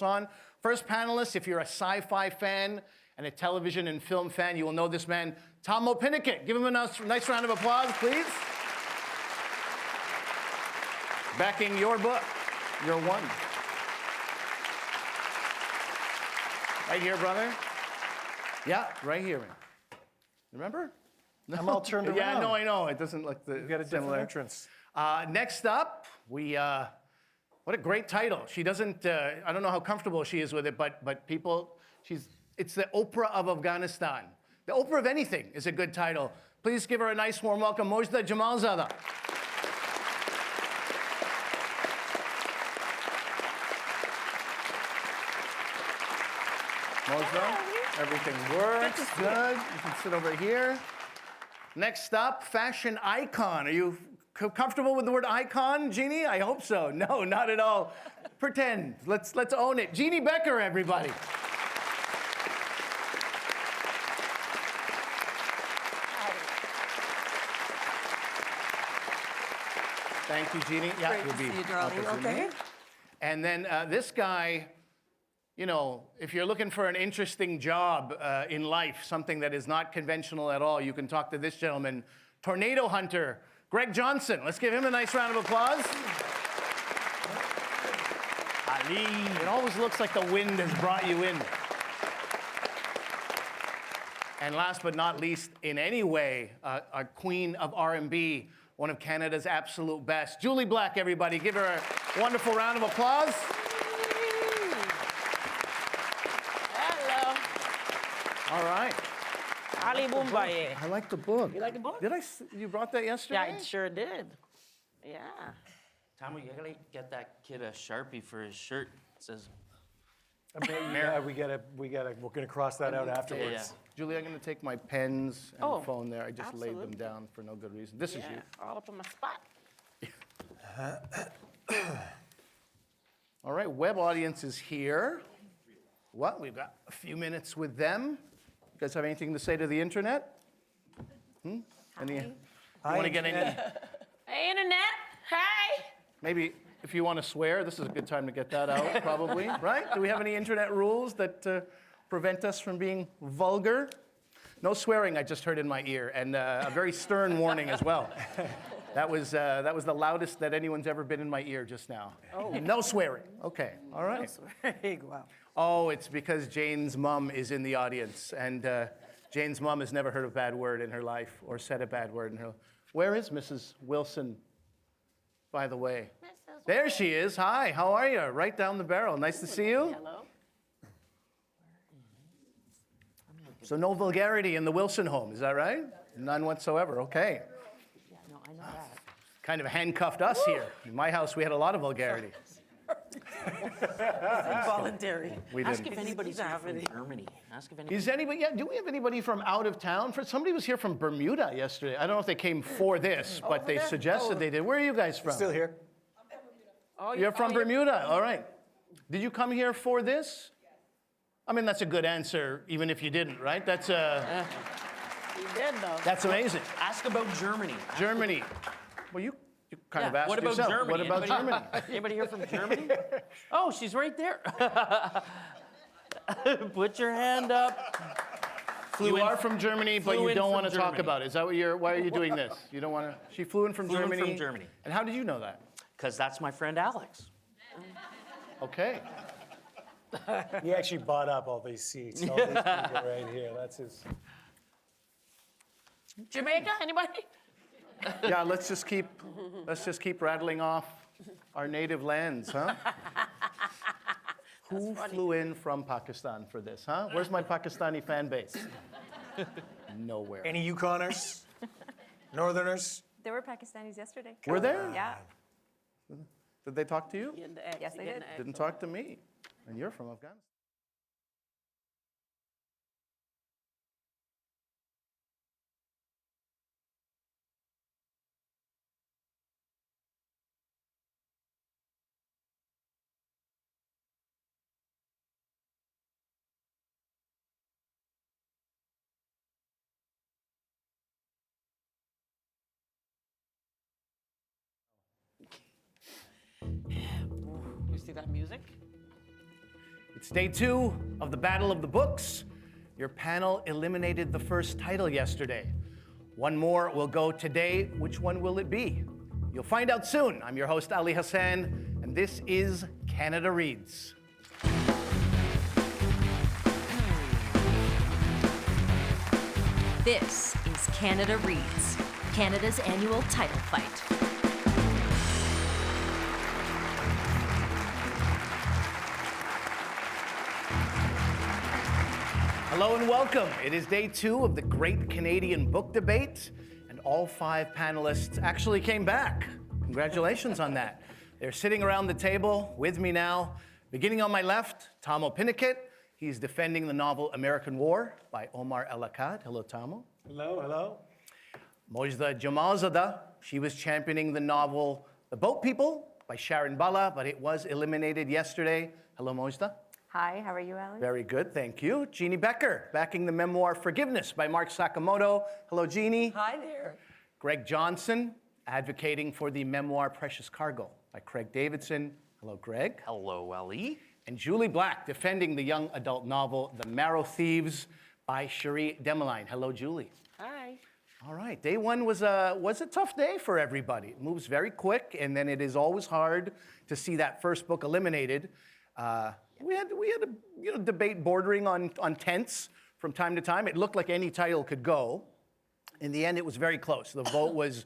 on. First panelist, if you're a sci-fi fan and a television and film fan, you will know this man, Tahmoh Penikett. Give him a nice round of applause, please. Backing your book, your one. Right here, brother. Yeah, right here. Remember? No. I'm all turned around. Yeah, I know. It doesn't look the You got a different entrance. Next up, what a great title. She doesn't, I don't know how comfortable she is with it, but people, it's the Oprah of Afghanistan. The Oprah of anything is a good title. Please give her a nice warm welcome, Mozhdah Jamalzadah. Mozhdah, everything works, good. You can sit over here. Next up, fashion icon. Are you comfortable with the word icon, Jeanne? I hope so. No, not at all. Pretend. Let's own it. Jeanne Beker, everybody. Thank you, Jeanne. Yeah, Great to see you, darling. Okay. And then this guy, you know, if you're looking for an interesting job in life, something that is not conventional at all, you can talk to this gentleman, tornado hunter, Greg Johnson. Let's give him a nice round of applause. Ali. It always looks like the wind has brought you in. And last but not least, in any way, a queen of R&B, one of Canada's absolute best, Jully Black, everybody. Give her a wonderful round of applause. Hello. All right. Ali Boombaye. I like the book. You like the book? You brought that yesterday? Yeah, I sure did. Yeah. Tahmoh, you gotta get that kid a Sharpie for his shirt. It says, Yeah, we're gonna cross that out afterwards. yeah. Julie, I'm going to take my pens and Oh, phone there. I just laid them absolutely. down for no good reason. This is Yeah, you. all up in my spot. All right, web audience is here. What? We've got a few minutes with them. You guys have anything to say to the internet? You want to get any? Hey, Internet. Hi. Maybe if you want to swear, this is a good time to get that out, probably, right? Do we have any internet rules that prevent us from being vulgar? No swearing, I just heard in my ear, and a very stern warning as well. That was the loudest that anyone's ever been in my ear just now. Oh. No swearing. Okay, all right. Wow. Oh, it's because Jane's mom is in the audience, and Jane's mom has never heard a bad word in her life or said a bad word in her life. Where is Mrs. Wilson, by the way? There she is. Hi, how are you? Right down the barrel. Nice to see you. Hello. So no vulgarity in the Wilson home, is that right? None whatsoever, okay. Yeah, no, I know that. Kind of handcuffed us here. In my house, we had a lot of vulgarity. Voluntary. We ask didn't. if anybody's here from happening. Germany. Ask if anybody. Is anybody, yeah, do we have anybody from out of town? Somebody was here from Bermuda yesterday. I don't know if they came for this, but they suggested they did. Where are you guys from? Still here. Oh, You're from Bermuda, all right. Did you come here for this? I mean, that's a good answer, even if you didn't, right? That's You did, though. that's amazing. Ask about Germany. Germany. Well, you kind of asked What about yourself. Germany? What about Germany? Anybody here from Germany? Oh, she's right there. Put your hand up. You are from Germany, but you in don't from want to talk Germany. about it. Is that what why are you doing this? You don't want to, she flew in from Flew in Germany? from Germany. And how did you know that? Because that's my friend Alex. Okay. He actually bought up all these seats. All these people right here. That's his. Jamaica, anybody? Yeah, let's just keep rattling off our native lands, huh? Who flew in from Pakistan for this, huh? Where's my Pakistani fan base? Nowhere. Any Yukoners? Northerners? There were Pakistanis yesterday. Were there? Yeah. Did they talk to you? Yes, they did. Didn't talk to me. And you're from Afghanistan. You see that music? It's day 2 of the Battle of the Books. Your panel eliminated the first title yesterday. One more will go today. Which one will it be? You'll find out soon. I'm your host, Ali Hassan, and this is Canada Reads. This is Canada Reads, Canada's annual title fight. Hello and welcome. It is day 2 of the Great Canadian Book Debate, and all 5 panelists actually came back. Congratulations on that. They're sitting around the table with me now. Beginning on my left, Tahmoh Penikett. He's defending the novel American War by Omar Akkad. Hello, Tahmoh. Hello, hello. Mozhdah Jamalzadah. She was championing the novel The Boat People by Sharon Bala, but it was eliminated yesterday. Hello, Mozhdah. Hi, how are you, Ali? Very good, thank you. Jeanne Beker, backing the memoir Forgiveness by Mark Sakamoto. Hello, Jeanne. Hi there. Greg Johnson, advocating for the memoir Precious Cargo by Craig Davidson. Hello, Greg. Hello, Ellie. And Jully Black, defending the young adult novel The Marrow, Thieves by Cherie Dimaline. Hello, Jully. Hi. All right, day 1 was a tough day for everybody. It moves very quick, and then it is always hard to see that first book eliminated. We had a debate bordering on tense from time to time. It looked like any title could go. In the end, it was very close. The vote was,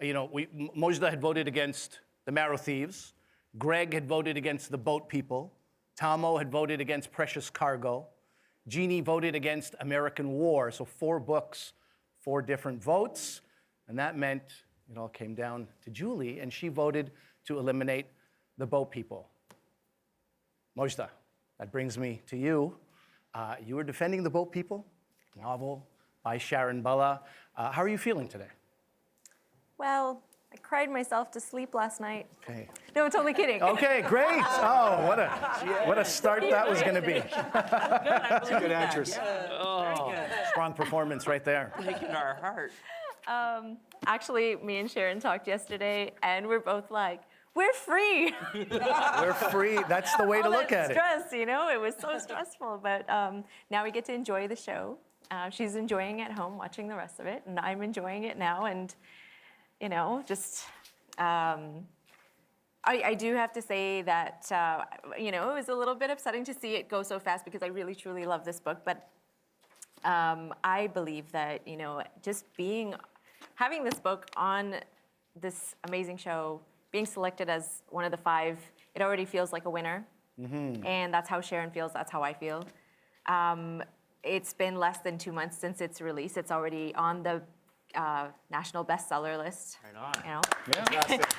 Mozhdah had voted against The Marrow, Thieves. Greg had voted against The Boat People. Tahmoh had voted against Precious Cargo. Jeanne voted against American War. So 4 books, 4 different votes. And that meant it all came down to Jully, and she voted to eliminate The Boat People. Mozhdah, that brings me to you. You were defending The Boat People, novel by Sharon Bala. How are you feeling today? Well, I cried myself to sleep last night. Okay. No, I'm totally kidding. Okay, great. Oh, what a start that was going to be. That's a good actress. Strong performance right there. Taking our heart. Actually, me and Sharon talked yesterday, and we're both like, we're free. We're free. That's the way to All look that at it. stress, it was so stressful. But now we get to enjoy the show. She's enjoying it at home, watching the rest of it, and I'm enjoying it now. And I do have to say that, it was a little bit upsetting to see it go so fast because I really, truly love this book. But I believe that, just having this book on this amazing show, being selected as one of the 5, it already feels like a winner. Mm-hmm. And that's how Sharon feels, that's how I feel. It's been less than 2 months since its release. It's already on the national bestseller list. Right on. Yeah.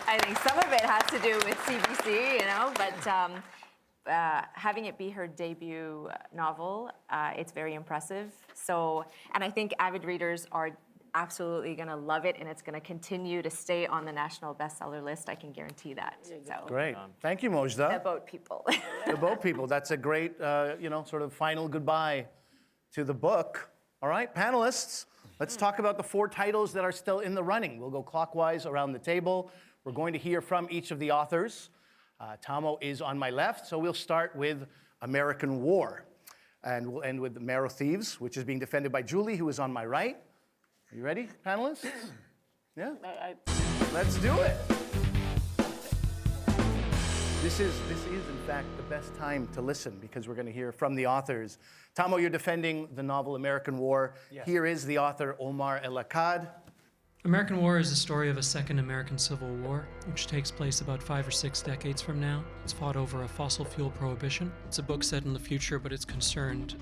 I think some of it has to do with CBC, but having it be her debut novel, it's very impressive. So, and I think avid readers are absolutely going to love it, and it's going to continue to stay on the national bestseller list. I can guarantee that. So, Great. Thank you, The Mozhdah. Boat People. The Boat People. That's a great, sort of final goodbye to the book. All right, panelists, let's talk about the 4 titles that are still in the running. We'll go clockwise around the table. We're going to hear from each of the authors. Tahmoh is on my left, so we'll start with American War. And we'll end with The Marrow, Thieves, which is being defended by Jully, who is on my right. Are you ready, panelists? Yeah? Let's do it. This is, in fact, the best time to listen because we're going to hear from the authors. Tahmoh, you're defending the novel American War. Yes. Here is the author, Omar Akkad. American War is the story of a second American Civil War, which takes place about 5 or 6 decades from now. It's fought over a fossil fuel prohibition. It's a book set in the future, but it's concerned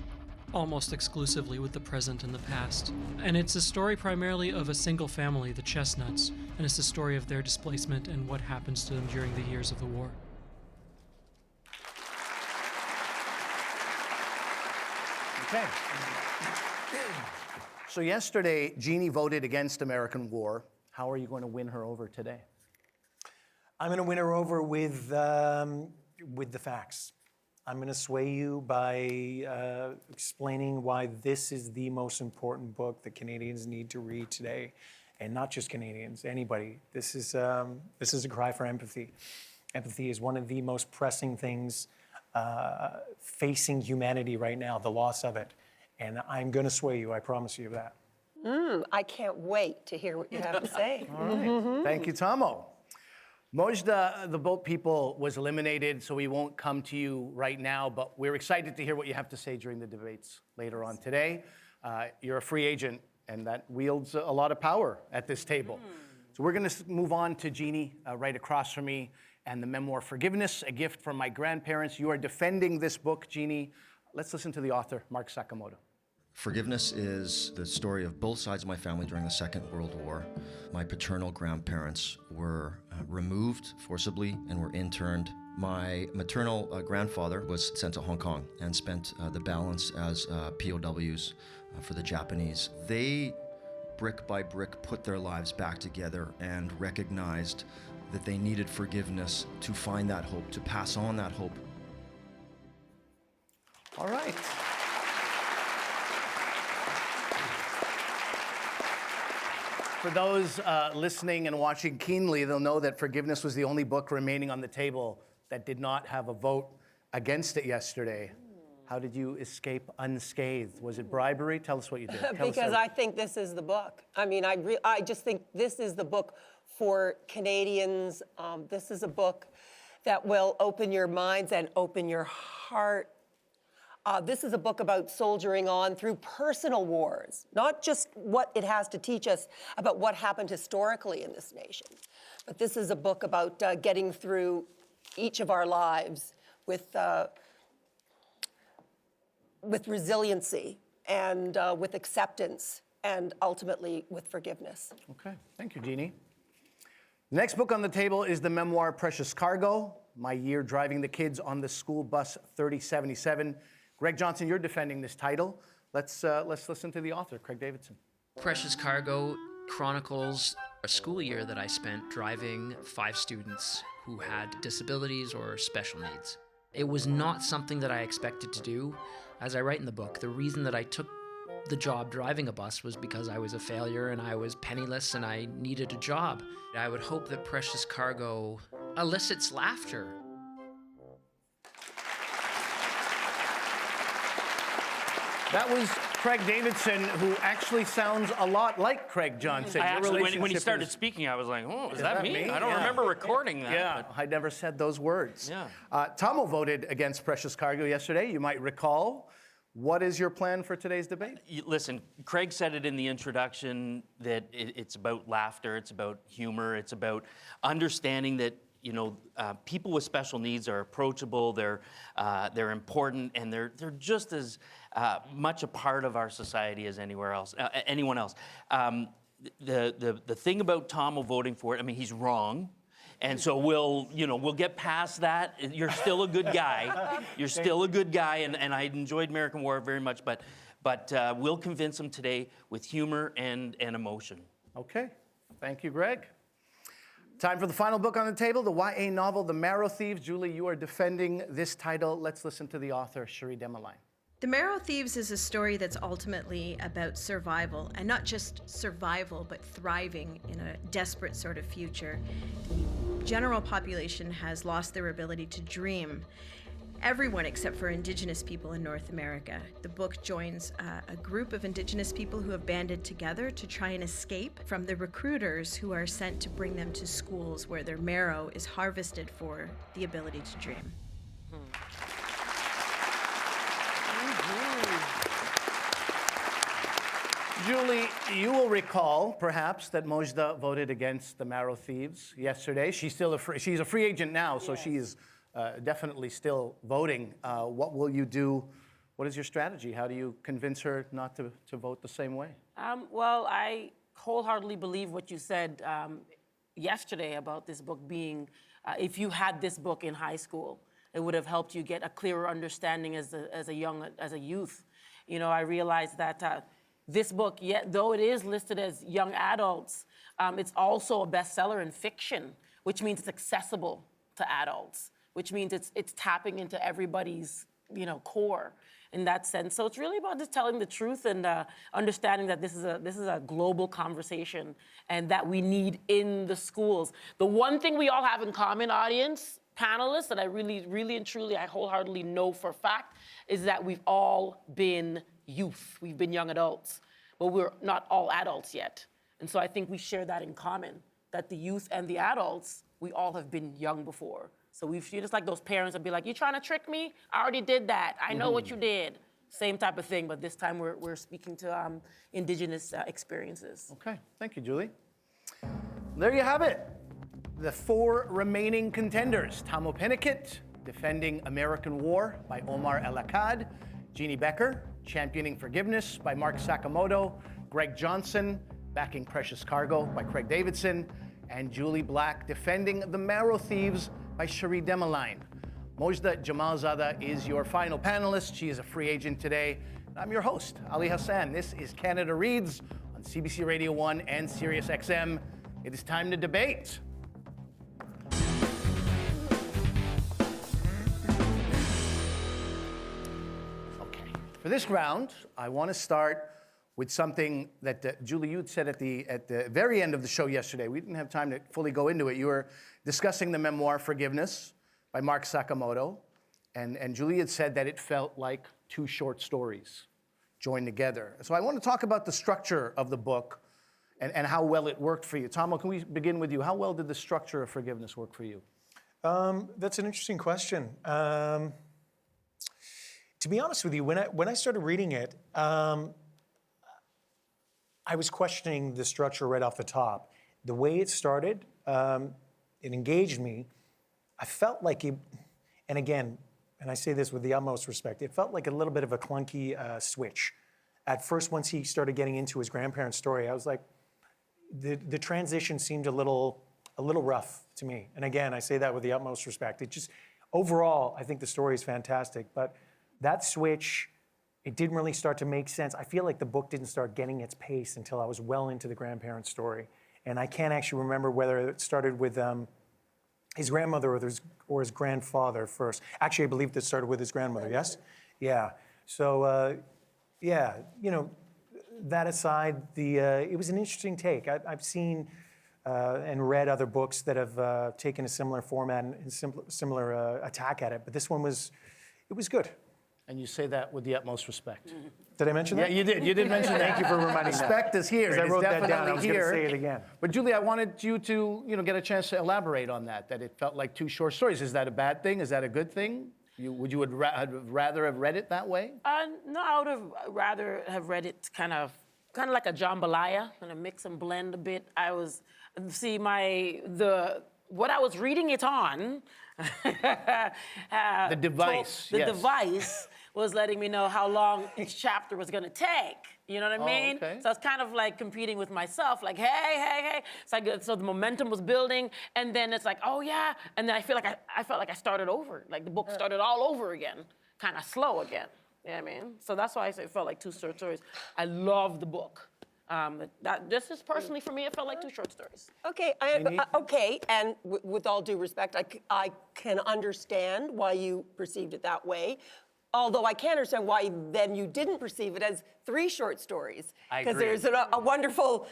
almost exclusively with the present and the past. And it's a story primarily of a single family, the Chestnuts, and it's the story of their displacement and what happens to them during the years of the war. Okay. So yesterday, Jeanne voted against American War. How are you going to win her over today? I'm going to win her over with the facts. I'm going to sway you by explaining why this is the most important book that Canadians need to read today, and not just Canadians, anybody. This is a cry for empathy. Empathy is one of the most pressing things facing humanity right now, the loss of it. And I'm going to sway you, I promise you that. I can't wait to hear what you have to say. All right. Thank you, Tahmoh. Mozhdah, the boat people, was eliminated, so we won't come to you right now, but we're excited to hear what you have to say during the debates later on today. You're a free agent, and that wields a lot of power at this table. So we're going to move on to Jeanne right across from me and the memoir Forgiveness, a Gift from My Grandparents. You are defending this book, Jeanne. Let's listen to the author, Mark Sakamoto. Forgiveness is the story of both sides of my family during the Second World War. My paternal grandparents were removed forcibly and were interned. My maternal grandfather was sent to Hong Kong and spent the balance as POWs for the Japanese. They, brick by brick, put their lives back together and recognized that they needed forgiveness to find that hope, to pass on that hope. All right. For those listening and watching keenly, they'll know that Forgiveness was the only book remaining on the table that did not have a vote against it yesterday. How did you escape unscathed? Was it bribery? Tell us what you did. Because I think this is the book. I mean, I just think this is the book for Canadians. This is a book that will open your minds and open your heart. This is a book about soldiering on through personal wars, not just what it has to teach us about what happened historically in this nation, but this is a book about getting through each of our lives with resiliency and with acceptance and ultimately with forgiveness. Okay, thank you, Jeanne. The next book on the table is the memoir Precious Cargo, My Year Driving the Kids on the School Bus 3077. Greg Johnson, you're defending this title. Let's listen to the author, Craig Davidson. Precious Cargo chronicles a school year that I spent driving 5 students who had disabilities or special needs. It was not something that I expected to do. As I write in the book, the reason that I took the job driving a bus was because I was a failure and I was penniless and I needed a job. I would hope that Precious Cargo elicits laughter. That was Craig Davidson, who actually sounds a lot like Craig Johnson. I Your actually, when he relationship started is- speaking, I was like, oh, is that that me? me? I don't Yeah. remember recording that. Yeah, but- I never said those words. Yeah. Tahmoh voted against Precious Cargo yesterday, you might recall. What is your plan for today's debate? Listen, Craig said it in the introduction that it's about laughter, it's about humor, it's about understanding that people with special needs are approachable, they're important, and they're just as much a part of our society as anyone else. The thing about Tahmoh voting for it, I mean, he's wrong. And so we'll get past that. You're still a good guy. You're still a good guy, and I enjoyed American War very much, but we'll convince him today with humor and emotion. Okay, thank you, Greg. Time for the final book on the table, the YA novel, The Marrow, Thieves. Jully, you are defending this title. Let's listen to the author, Cherie, Dimaline. The Marrow Thieves is a story that's ultimately about survival, and not just survival, but thriving in a desperate sort of future. The general population has lost their ability to dream. Everyone except for Indigenous people in North America. The book joins a group of Indigenous people who have banded together to try and escape from the recruiters who are sent to bring them to schools where their marrow is harvested for the ability to dream. Jully, you will recall, perhaps, that Mozhdah voted against the Marrow Thieves yesterday. She's a free agent now, so she's definitely still voting. What will you do? What is your strategy? How do you convince her not to vote the same way? Well, I wholeheartedly believe what you said yesterday about this book being, if you had this book in high school, it would have helped you get a clearer understanding as a youth. I realized that this book, though it is listed as young adults, it's also a bestseller in fiction, which means it's accessible to adults, which means it's tapping into everybody's core in that sense. So it's really about just telling the truth and understanding that this is a global conversation and that we need in the schools. The one thing we all have in common, audience, panelists that I really and truly, I wholeheartedly know for a fact, is that we've all been youth. We've been young adults, but we're not all adults yet. And so I think we share that in common, that the youth and the adults, we all have been young before. So we've just like those parents that be like, you trying to trick me? I already did that. I know what you did. Same type of thing, but this time we're speaking to indigenous experiences. Okay, thank you, Jully. There you have it. The 4 remaining contenders: Tahmoh Penikett, Defending American War by Omar Akkad; Jeanne Beker, Championing Forgiveness by Mark Sakamoto; Greg Johnson, Backing Precious Cargo by Craig Davidson; and Jully Black, Defending the Marrow Thieves by Cherie Dimaline. Mozhdah Jamalzadah is your final panelist. She is a free agent today. I'm your host, Ali Hassan. This is Canada Reads on CBC Radio 1 and Sirius XM. It is time to debate. Okay, for this round, I want to start with something that Jully, you had said at the very end of the show yesterday. We didn't have time to fully go into it. You were discussing the memoir Forgiveness by Mark Sakamoto, and Jully had said that it felt like 2 short stories joined together. So I want to talk about the structure of the book and how well it worked for you. Tahmoh, can we begin with you? How well did the structure of Forgiveness work for you? That's an interesting question. To be honest with you, when I started reading it, I was questioning the structure right off the top. The way it started, it engaged me. I felt like it, and again, and I say this with the utmost respect, it felt like a little bit of a clunky switch. At first, once he started getting into his grandparents' story, I was like, the transition seemed a little rough to me. And again, I say that with the utmost respect. It just, overall, I think the story is fantastic, but that switch, it didn't really start to make sense. I feel like the book didn't start getting its pace until I was well into the grandparents' story. And I can't actually remember whether it started with his grandmother or his grandfather first. Actually, I believe that started with his grandmother, yes? Yeah. So, yeah, you know, that aside, it was an interesting take. I've seen and read other books that have taken a similar format and similar attack at it, but this one was good. And you say that with the utmost respect. Did I mention that? Yeah, you did. You did mention that. Thank you for reminding me. Respect is here. Because I It is wrote that down. I definitely was going to here. say it again. But Jully, I wanted you to, get a chance to elaborate on that it felt like 2 short stories. Is that a bad thing? Is that a good thing? Would you rather have read it that way? No, I would have rather have read it kind of like a jambalaya, kind of mix and blend a bit. What I was reading it on. The device. The device was letting me know how long each chapter was going to take. You know what I mean? Okay. So I was kind of like competing with myself, like, hey. So the momentum was building, and then it's like, oh yeah, and then I felt like I started over, like the book started all over again, kind of slow again. You know what I mean? So that's why I say it felt like 2 short stories. I love the book. This is personally for me, it felt like 2 short stories. Okay, okay, and with all due respect, I can understand why you perceived it that way. Although I can't understand why then you didn't perceive it as 3 short stories. I agree. Because there's a wonderful,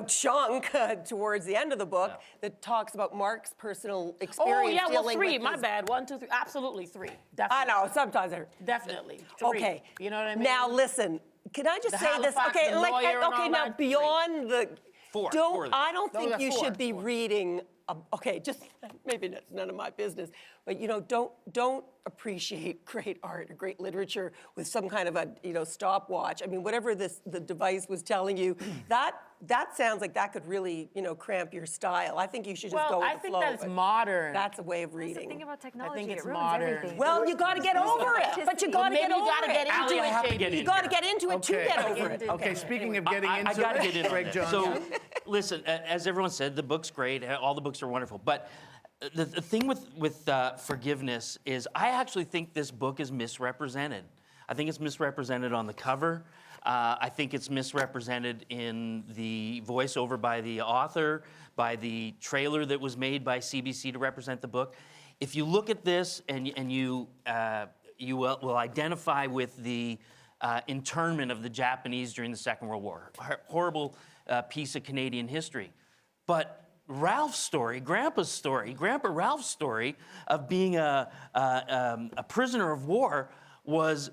chunk towards the end of the book that talks about Mark's personal experience. Oh yeah, well, dealing 3. with My his- bad. 1, 2, 3. Absolutely 3. I Definitely. know, sometimes Definitely. 3. Okay. You know what I mean? Now listen, can I just The say this? Halifax, Okay, the lawyer and all now that, beyond the 4. I don't No, think that's you 4. should be reading. Okay, just maybe that's none of my business, but don't appreciate great art or great literature with some kind of a stopwatch. I mean, whatever the device was telling you, that sounds like that could really cramp your style. I think you should just go with I the think flow. that it's but modern. That's a way of That's reading. the thing about technology. I think it's it ruins modern. everything. Well, you got to get over it. But you got to get Maybe you over gotta it. get into Ali, I it, have to JP. get in You got to here. get into it to get over it. Okay, speaking of getting into I got to it, get in on Greg this. Johnson. So, listen, as everyone said, the book's great. All the books are wonderful. But the thing with Forgiveness is I actually think this book is misrepresented. I think it's misrepresented on the cover. I think it's misrepresented in the voiceover by the author, by the trailer that was made by CBC to represent the book. If you look at this and you will identify with the internment of the Japanese during the Second World War, horrible piece of Canadian history. But Ralph's story, Grandpa's story, Grandpa Ralph's story of being a prisoner of war was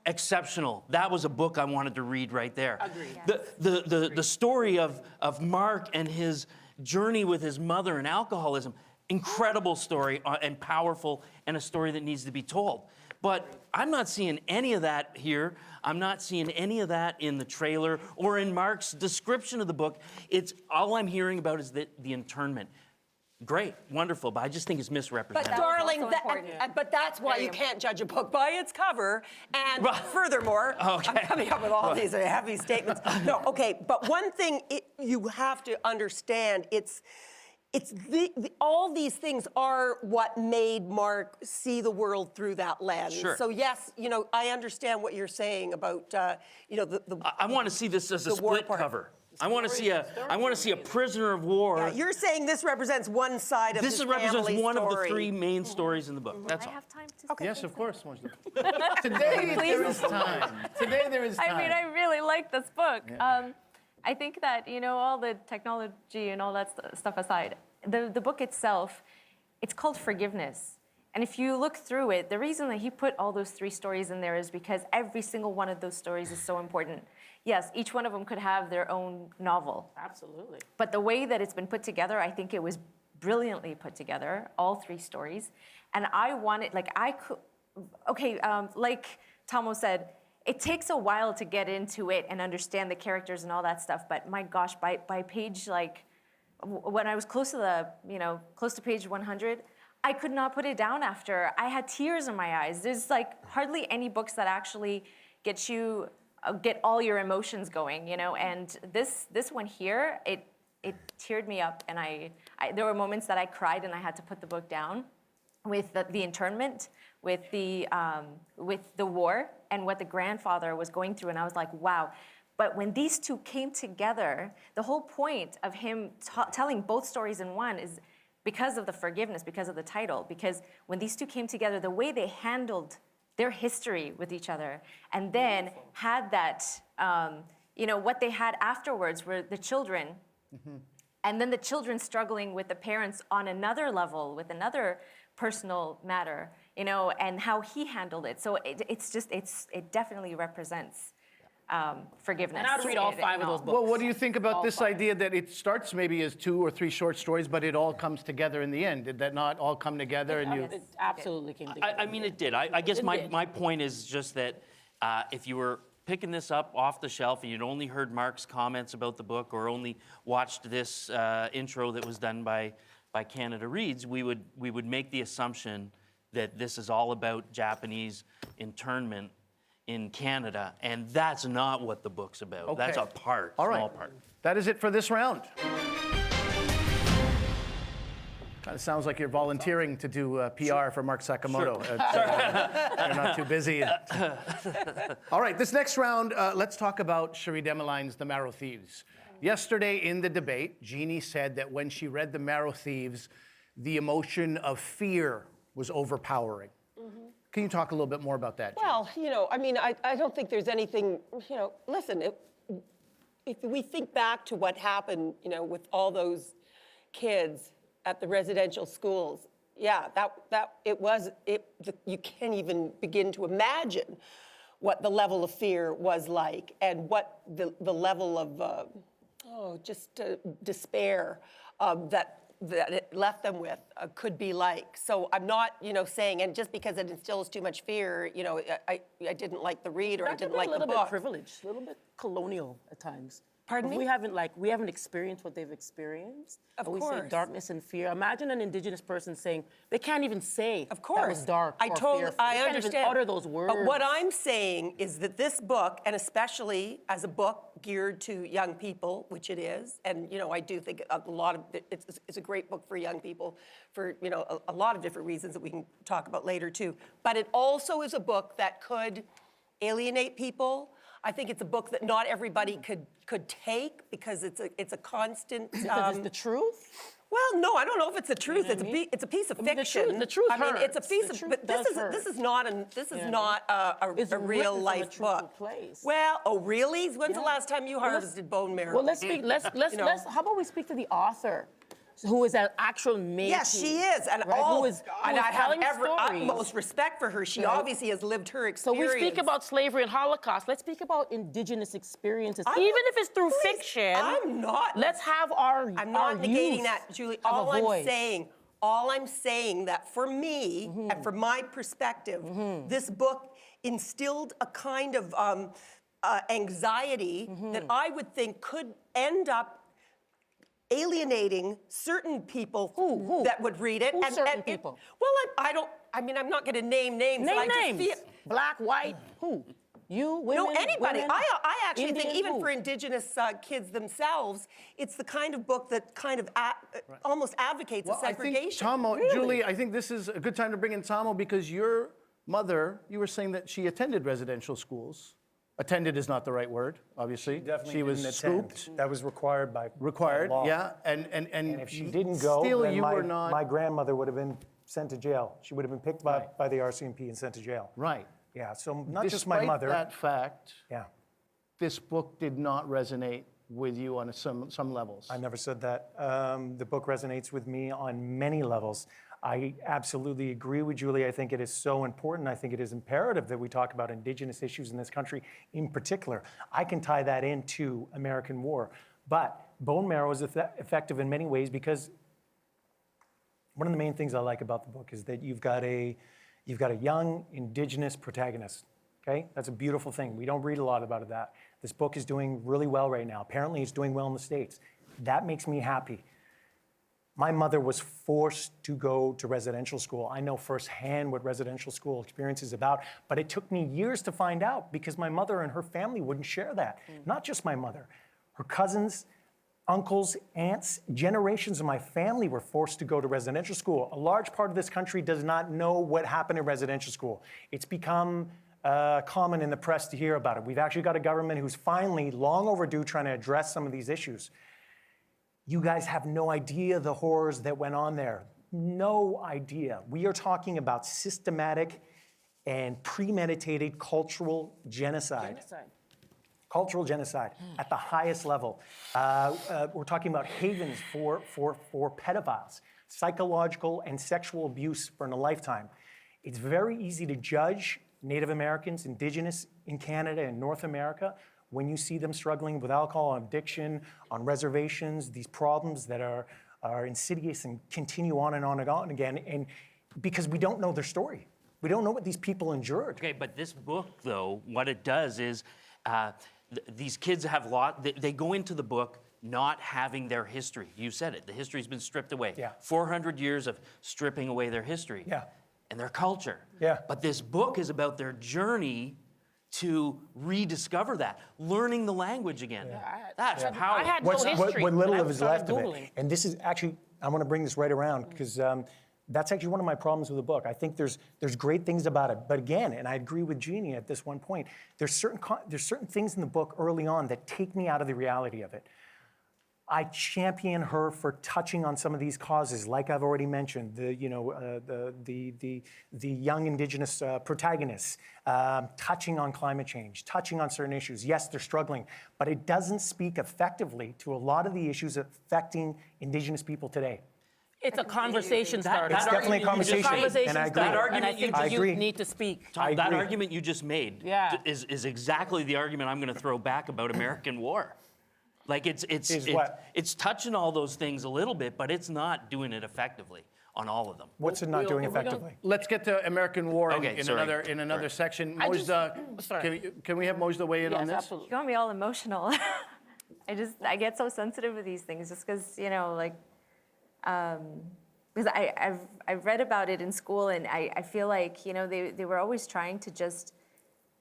exceptional. That was a book I wanted to read right there. Agreed. The story of Mark and his journey with his mother and alcoholism, incredible story and powerful, and a story that needs to be told. But I'm not seeing any of that here. I'm not seeing any of that in the trailer or in Mark's description of the book. It's all I'm hearing about is the internment. Great, wonderful, but I just think it's misrepresented. But darling, also important. but that's why Very you can't judge a book by its cover. And furthermore, I'm coming up with all these heavy statements. No, okay, but one thing you have to understand, all these things are what made Mark see the world through that lens. Sure. So yes, I understand what you're saying about, the I want to see this as a the war split part. cover. I want to see a prisoner of war. Yeah, you're saying this represents one side of This his represents family one of the story. 3 main stories in the book. That's I all. have time to say Yes, of course, Mozhdah. Today there is time. Today there is time. I mean, I really like this book. I think that, all the technology and all that stuff aside, the book itself, it's called Forgiveness. And if you look through it, the reason that he put all those 3 stories in there is because every single one of those stories is so important. Yes, each one of them could have their own novel. Absolutely. But the way that it's been put together, I think it was brilliantly put together, all 3 stories. And I wanted, like Tahmoh said, it takes a while to get into it and understand the characters and all that stuff. But my gosh, by page, when I was close to page 100, I could not put it down after. I had tears in my eyes. There's hardly any books that actually get all your emotions going, and this one here, it teared me up, and there were moments that I cried and I had to put the book down with the internment, with the war and what the grandfather was going through, and I was like, wow. But when these 2 came together, the whole point of him telling both stories in one is because of the forgiveness, because of the title, because when these 2 came together, the way they handled their history with each other, and then had that, what they had afterwards were the children, and then the children struggling with the parents on another level, with another personal matter, and how he handled it. So it definitely represents forgiveness. And I'd read all 5 of those books. Well, what do you think about this idea that it starts maybe as 2 or 3 short stories, but it all comes together in the end? Did that not all come together? It absolutely came together. I mean, it did. I guess my point is just that if you were picking this up off the shelf and you'd only heard Mark's comments about the book or only watched this intro that was done by Canada Reads, we would make the assumption that this is all about Japanese internment in Canada, and that's not what the book's about. Okay. That's a part, All right. small part. That is it for this round. Kind of sounds like you're volunteering to do PR for Mark Sakamoto. You're not too busy. All right, this next round, let's talk about Cherie Dimaline's The Marrow Thieves. Yesterday in the debate, Jeanne said that when she read The Marrow Thieves, the emotion of fear was overpowering. Can you talk a little bit more about that, Jeanne? Well, I don't think there's anything, listen, if we think back to what happened, with all those kids at the residential schools, yeah, you can't even begin to imagine what the level of fear was like and what the level of, despair that it left them with could be like. So I'm not, saying, and just because it instills too much fear, I didn't like the read or I didn't like the book. A little bit privileged, a little bit colonial at times. Pardon me? We haven't experienced what they've experienced. Of We say course. darkness and fear. Imagine an Indigenous person saying they can't even say Of course. that was dark or fearful. I They can't understand. even utter those words. But what I'm saying is that this book, and especially as a book geared to young people, which it is, and I do think a lot of it's a great book for young people for a lot of different reasons that we can talk about later too. But it also is a book that could alienate people. I think it's a book that not everybody could take because it's a constant. Because it's the truth. Well, no, I don't know if it's the truth. You know what I mean? It's a piece of I mean, fiction. the truth I mean, it's a hurts. piece The of. truth But does hurt. this is not It's a written real from a life truthful book. place. Well, oh really? When's the Yeah. last time you harvested bone marrow? Well, let's speak. Let's You know. how about we speak to the author who is an actual Métis. Yes, she is, and right? all, who is and I have telling stories. utmost respect for her. She obviously has lived her So experience. we speak about slavery and Holocaust. Let's speak about indigenous experiences, I'm even not- if it's through please, fiction. I'm not. Let's have our. I'm not our negating youth that, Julie. have a All I'm voice. saying that for me and from my perspective, this book instilled a kind of anxiety that I would think could end up alienating certain people Who? that would read it. Who certain people? Well, I'm not going to name names. Name I just names. feel- Black, white, who? You, women, no, anybody. women, I actually think Indian, even who? for Indigenous kids themselves, it's the kind of book that kind of almost advocates Well, a segregation. I think, Tahmoh, Jully, I think this is a good time to bring in Tahmoh because your mother, you were saying that she attended residential schools. Attended is not the right word, obviously. Definitely she was didn't attend. scooped. That was required by Required, law. yeah. And And if she didn't go, still then you my, were not my grandmother would have been sent to jail. She would have been picked by the RCMP and sent to jail. right. Yeah, so not just Despite my mother. that fact, Yeah, this book did not resonate with you on some levels. I never said that. The book resonates with me on many levels. I absolutely agree with Julie. I think it is so important. I think it is imperative that we talk about Indigenous issues in this country in particular. I can tie that into American War. But Bone Marrow is effective in many ways because one of the main things I like about the book is that you've got a young Indigenous protagonist. Okay, that's a beautiful thing. We don't read a lot about that. This book is doing really well right now. Apparently, it's doing well in the States. That makes me happy. My mother was forced to go to residential school. I know firsthand what residential school experience is about, but it took me years to find out because my mother and her family wouldn't share that. Not just my mother, her cousins, uncles, aunts, generations of my family were forced to go to residential school. A large part of this country does not know what happened in residential school. It's become common in the press to hear about it. We've actually got a government who's finally, long overdue, trying to address some of these issues. You guys have no idea the horrors that went on there. No idea. We are talking about systematic and premeditated cultural genocide. Cultural genocide at the highest level. We're talking about havens for pedophiles, psychological and sexual abuse for a lifetime. It's very easy to judge Native Americans, Indigenous in Canada and North America when you see them struggling with alcohol addiction on reservations, these problems that are insidious and continue on and on and on again, and because we don't know their story. We don't know what these people endured. Okay, but this book, though, what it does is these kids have they go into the book not having their history. You said it. The history's been stripped away. Yeah. 400 years of stripping away their history. Yeah. And their culture. Yeah. But this book is about their journey to rediscover that, learning the language again. That's powerful. I had no history. What little when I of is started left of Googling. it. And this is actually, I want to bring this right around because that's actually one of my problems with the book. I think there's great things about it. But again, and I agree with Jeanne at this one point, there's certain things in the book early on that take me out of the reality of it. I champion her for touching on some of these causes, like I've already mentioned, the young Indigenous protagonists, touching on climate change, touching on certain issues. Yes, they're struggling, but it doesn't speak effectively to a lot of the issues affecting Indigenous people today. It's a conversation starter. It's definitely a conversation, and I agree. starter, That and I argument think I the agree. youth need to speak. Tom, that agree. argument you just made Yeah. is exactly the argument I'm going to throw back about American War. Like it's what? it's touching all those things a little bit, but it's not doing it effectively on all of them. What's it not doing effectively? Let's get to American War Okay, in sorry. another section. I just- Mozhdah, sorry. can we have Mozhdah weigh in on Yes, this? absolutely. You got me all emotional. I get so sensitive with these things just because, because I've read about it in school and I feel like, they were always trying to just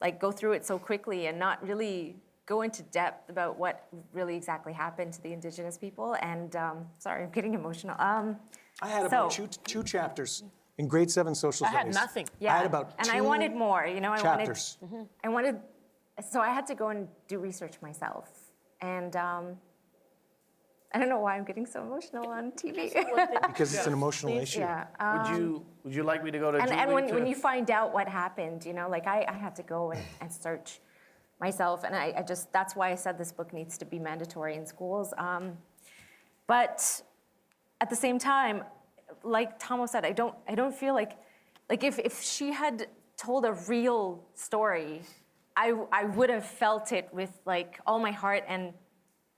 like go through it so quickly and not really go into depth about what really exactly happened to the Indigenous people. And sorry, I'm getting emotional. I had about two chapters in grade 7 social I studies. had nothing. Yeah, I had about and two I wanted more. chapters. I wanted, so I had to go and do research myself. And I don't know why I'm getting so emotional on TV. Because it's an emotional issue. Yeah. Would you like me to go to And Jully when you find out what happened, I had to go and search myself. And I just, that's why I said this book needs to be mandatory in schools. But at the same time, like Tahmoh said, I don't feel like if she had told a real story, I would have felt it with like all my heart and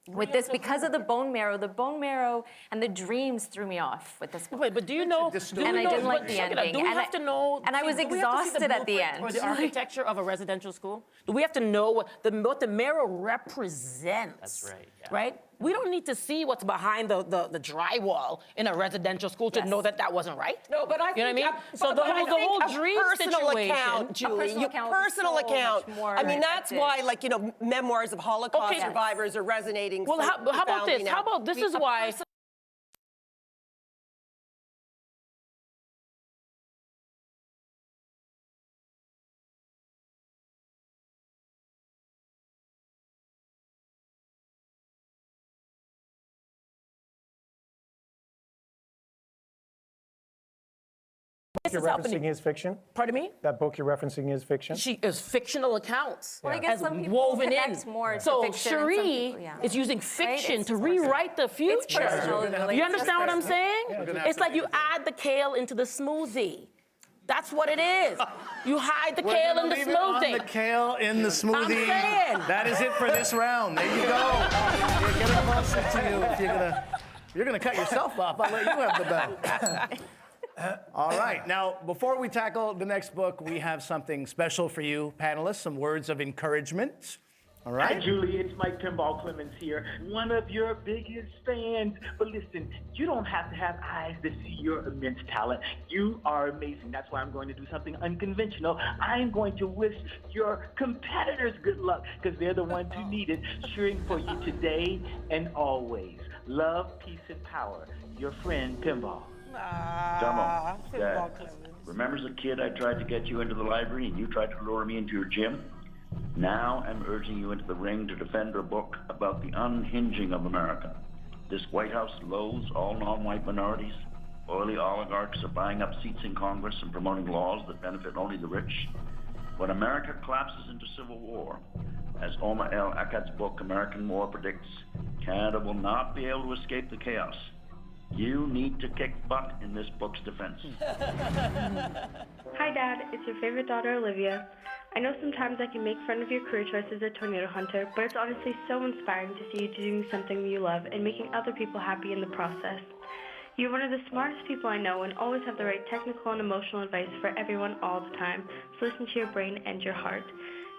with this because of the bone marrow and the dreams threw me off with this book. Wait, but do you know? And I didn't like the ending. Do we have to know? And I was do we have to see exhausted at the blueprint end. Or the architecture of a residential school? Do we have to know what the Marrow represents? That's right, yeah. Right? We don't need to see what's behind the drywall in a residential school to know that that wasn't right. No, but I You know think, what I mean? So the whole dream personal situation. account, Julie, personal account personal would be so account. much more I mean, that's effective. why, like, you know, memoirs of Holocaust Okay. survivors are resonating. Well, so how about profoundly this? now. How about this is why. You're is happening. referencing is fiction? Pardon me? That book you're referencing is fiction? She is fictional accounts. Well, I guess as some people woven connect in. more to So fiction and some Cherie people- yeah. is using fiction It's to personal. rewrite the future. personal, really. You understand what I'm saying? We're gonna have It's to like you leave it add the kale into the smoothie. That's what it is. You hide the We're kale gonna in the leave it on smoothie. the kale in the smoothie. saying. That is it for this round. There you go. You're getting closer to you. If you're gonna cut yourself off, I'll let you have the belt. All right. Now, before we tackle the next book, we have something special for you, panelists. Some words of encouragement. All Hi, right. Jully. It's Mike Pinball Clemens here, one of your biggest fans. But listen, you don't have to have eyes to see your immense talent. You are amazing. That's why I'm going to do something unconventional. I'm going to wish your competitors good luck because they're the ones who need it, cheering for you today and always. Love, peace, and power. Your friend, Pinball. Tahmoh, Dad, remember as a kid I tried to get you into the library and you tried to lure me into your gym? Now I'm urging you into the ring to defend a book about the unhinging of America. This White House loathes all non-white minorities. Oily oligarchs are buying up seats in Congress and promoting laws that benefit only the rich. When America collapses into civil war, as Omar Akkad's book American War predicts, Canada will not be able to escape the chaos. You need to kick butt in this book's defense. Hi, Dad. It's your favorite daughter, Olivia. I know sometimes I can make fun of your career choice as a tornado hunter, but it's honestly so inspiring to see you doing something you love and making other people happy in the process. You're one of the smartest people I know and always have the right technical and emotional advice for everyone all the time, so listen to your brain and your heart.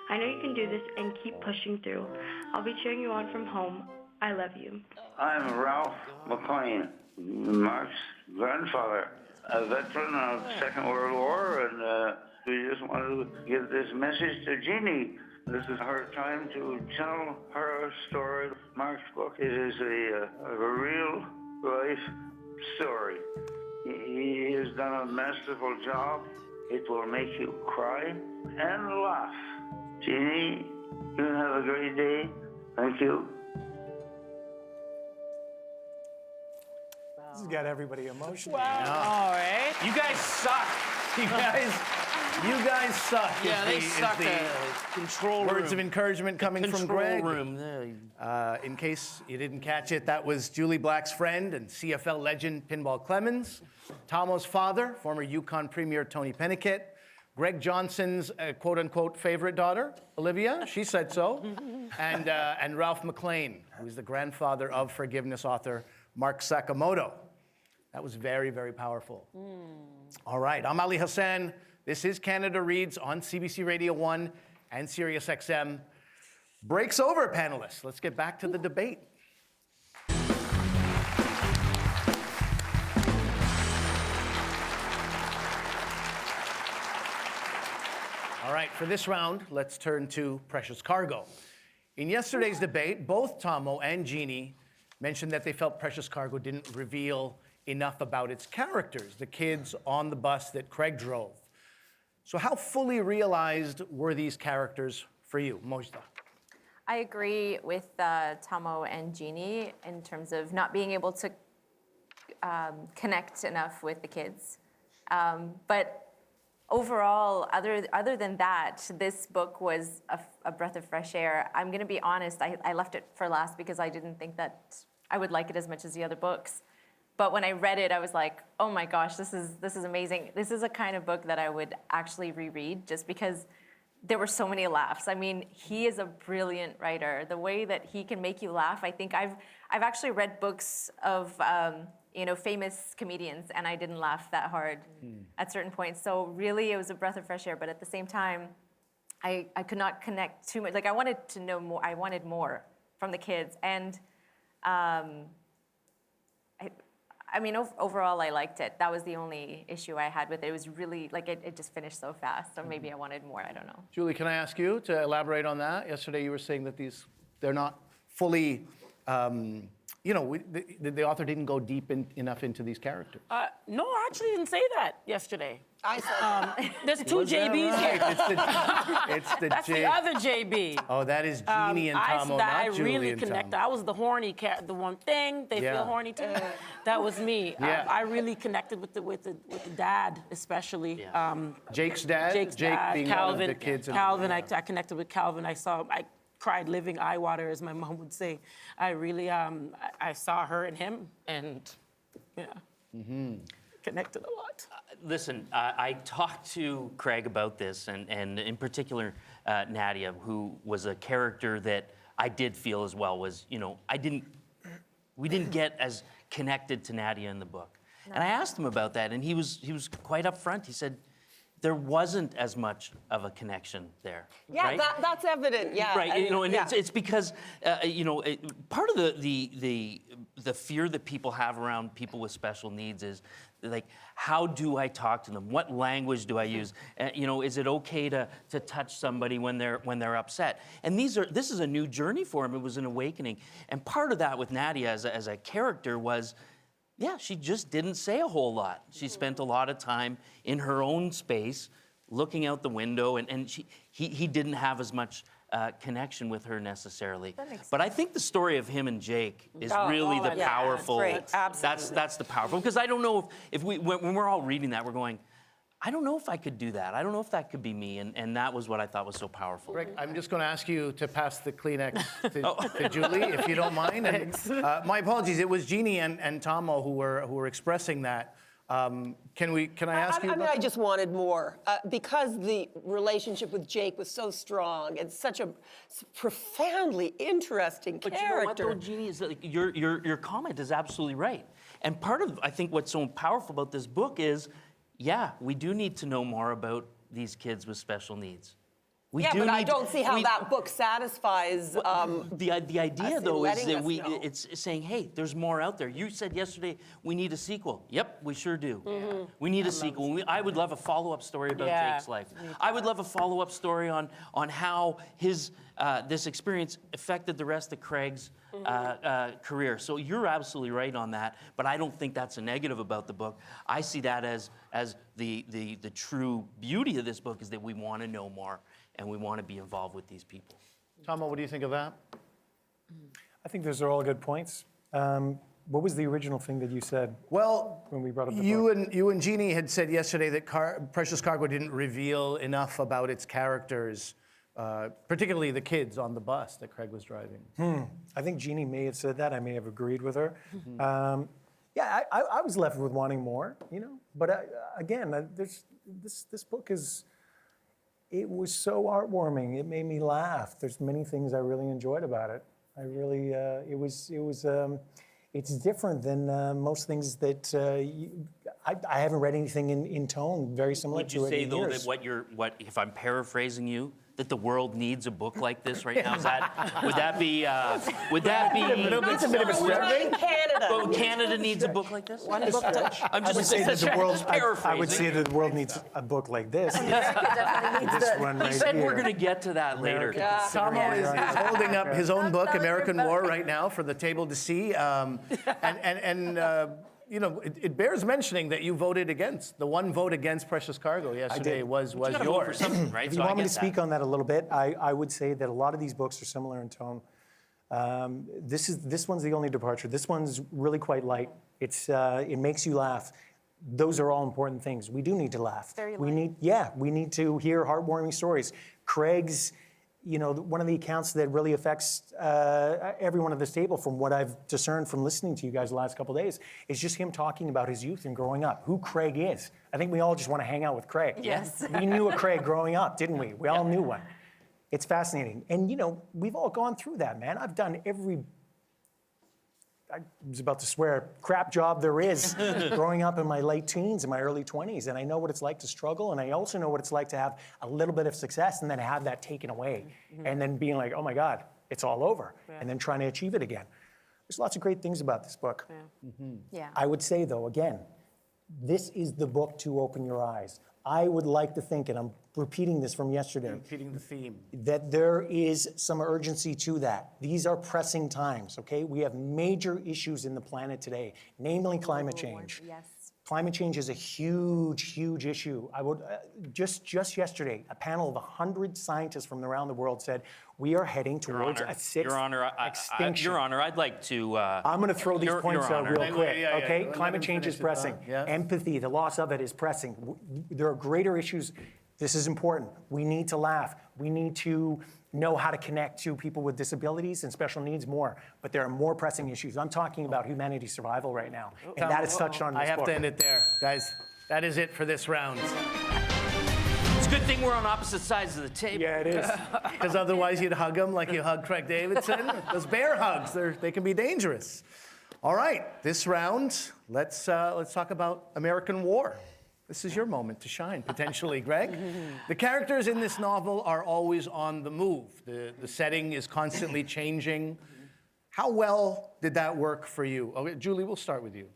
I know you can do this and keep pushing through. I'll be cheering you on from home. I love you. I'm Ralph McLean, Mark's grandfather, a veteran of the Second World War, and we just wanted to give this message to Jeanne. This is her time to tell her story. Mark's book is a real-life story. He has done a masterful job. It will make you cry and laugh. Jeanne, you have a great day. Thank you. This has got everybody emotional. All right. You guys suck. You guys suck. Yeah, is they the- is suck. the Control room. Words of encouragement coming from Control Greg. room. In case you didn't catch it, that was Jully Black's friend and CFL legend Pinball Clemens, Tahmoh's father, former Yukon Premier Tony Penikett, Greg Johnson's quote-unquote favorite daughter, Olivia, she said so, and Ralph McLean, who's the grandfather of forgiveness author Mark Sakamoto. That was very, very powerful. All right, I'm Ali Hassan. This is Canada Reads on CBC Radio 1 and Sirius XM. Break's over, panelists. Let's get back to the debate. All right, for this round, let's turn to Precious Cargo. In yesterday's debate, both Tahmoh and Jeanne mentioned that they felt Precious Cargo didn't reveal enough about its characters, the kids on the bus that Craig drove. So how fully realized were these characters for you, Mozhdah? I agree with Tahmoh and Jeanne in terms of not being able to connect enough with the kids. But overall, other than that, this book was a breath of fresh air. I'm going to be honest, I left it for last because I didn't think that I would like it as much as the other books. But when I read it, I was like, oh my gosh, this is amazing. This is a kind of book that I would actually reread just because there were so many laughs. I mean, he is a brilliant writer. The way that he can make you laugh, I think I've actually read books of famous comedians, and I didn't laugh that hard at certain points. So really, it was a breath of fresh air. But at the same time, I could not connect too much. Like I wanted to know more. I wanted more from the kids, and I mean, overall, I liked it. That was the only issue I had with it. It was really, like, it just finished so fast, so maybe I wanted more, I don't know. Jully, can I ask you to elaborate on that? Yesterday you were saying that they're not fully, the author didn't go deep enough into these characters. No, I actually didn't say that yesterday. I said there's two Was that JBs right? here. It's the That's the other JB. Oh, that is Jeanne and Tahmoh, I not Jully really and connected. Tahmoh. I was the horny the one thing they Yeah. feel horny too. That was me. Yeah. I really connected with the dad, especially. Jake's dad? Jake's Jake dad, being Calvin. one of the kids. Calvin, I connected with Calvin. I cried living eye water, as my mom would say. I really, I saw her and him, and yeah, connected a lot. Listen, I talked to Craig about this, and in particular, Nadia, who was a character that I did feel as well was, we didn't get as connected to Nadia in the book. No. And I asked him about that, and he was quite upfront. He said, there wasn't as much of a connection there. Yeah, right? that's evident. Yeah, Right. It's because part of the fear that people have around people with special needs is like, how do I talk to them? What language do I use? Is it okay to touch somebody when they're upset? And this is a new journey for him. It was an awakening, and part of that with Nadia as a character was. Yeah, she just didn't say a whole lot. She spent a lot of time in her own space, looking out the window, and he didn't have as much connection with her necessarily. But I think the story of him and Jake is really the powerful. Great. Absolutely. That's the powerful, because I don't know if when we're all reading that, we're going, I don't know if I could do that. I don't know if that could be me, and that was what I thought was so powerful. Greg, I'm just going to ask you to pass the Kleenex to Jully, if you don't mind. And, my apologies. It was Jeanne and Tahmoh who were expressing that. Can I ask you? I just wanted more because the relationship with Jake was so strong and such a profoundly interesting character. But you know what, though, Jeanne, is that your comment is absolutely right. And part of I think what's so powerful about this book is. Yeah, we do need to know more about these kids with special needs. But I don't see how that book satisfies. The idea, though, is that it's saying, hey, there's more out there. You said yesterday we need a sequel. Yep, we sure do. Mm-hmm. We need a sequel. I would love a follow-up story about Jake's life. I would love a follow-up story on how his this experience affected the rest of Craig's career. So you're absolutely right on that, but I don't think that's a negative about the book. I see that as the true beauty of this book is that we want to know more and we want to be involved with these people. Tahmoh, what do you think of that? I think those are all good points. What was the original thing that you said? Well, when we brought up the book? You and Jeanne had said yesterday that Precious Cargo didn't reveal enough about its characters. Particularly the kids on the bus that Craig was driving. I think Jeanne may have said that. I may have agreed with her. I was left with wanting more, But again, this book it was so heartwarming. It made me laugh. There's many things I really enjoyed about it. I really, it's different than most things that I haven't read anything in tone very similar to it. Would you say though that what if I'm paraphrasing you? That the world needs a book like this right now? Would that be? It's a bit of a stretch. Canada. Canada needs a book like this. One book I'm just saying that the world. I would say that the world needs a book like this. He said we're going to get to that later. Tahmoh is holding up his own book, American War, right now for the table to see, it bears mentioning that you voted against. The one vote against Precious Cargo yesterday was yours. Right? If you want me to speak on that a little bit, I would say that a lot of these books are similar in tone. This one's the only departure. This one's really quite light. It makes you laugh. Those are all important things. We do need to laugh. Very light. We need to hear heartwarming stories. Craig's one of the accounts that really affects everyone at this table, from what I've discerned from listening to you guys the last couple of days, is just him talking about his youth and growing up, who Craig is. I think we all just want to hang out with Craig. Yes. We knew a Craig growing up, didn't we? We all knew one. It's fascinating. And, we've all gone through that, man. I've done every, I was about to swear, crap job there is growing up in my late teens and my early 20s. And I know what it's like to struggle. And I also know what it's like to have a little bit of success and then have that taken away. And then being like, oh my God, it's all over. And then trying to achieve it again. There's lots of great things about this book. Yeah. I would say, though, again, this is the book to open your eyes. I would like to think, and I'm repeating this from yesterday, Repeating the theme. that there is some urgency to that. These are pressing times, okay? We have major issues in the planet today, namely climate change. Yes. Climate change is a huge, huge issue. I would just yesterday, a panel of 100 scientists from around the world said we are heading towards a sixth extinction. Your Honor, I'd like to. I'm going to throw these points out real quick. Yeah, okay, let climate him change finish is it, pressing. yeah. Empathy, the loss of it, is pressing. There are greater issues. This is important. We need to laugh. We need to know how to connect to people with disabilities and special needs more. But there are more pressing issues. I'm talking about humanity's survival right now. And that is touched on in this I have book. to end it there. Guys, that is it for this round. It's a good thing we're on opposite sides of the table. Yeah, it is. Because otherwise you'd hug him like you hug Craig Davidson. Those bear hugs, they can be dangerous. All right, this round, let's talk about American War. This is your moment to shine, potentially, Greg. The characters in this novel are always on the move. The setting is constantly changing. How well did that work for you? Okay, Jully, we'll start with you.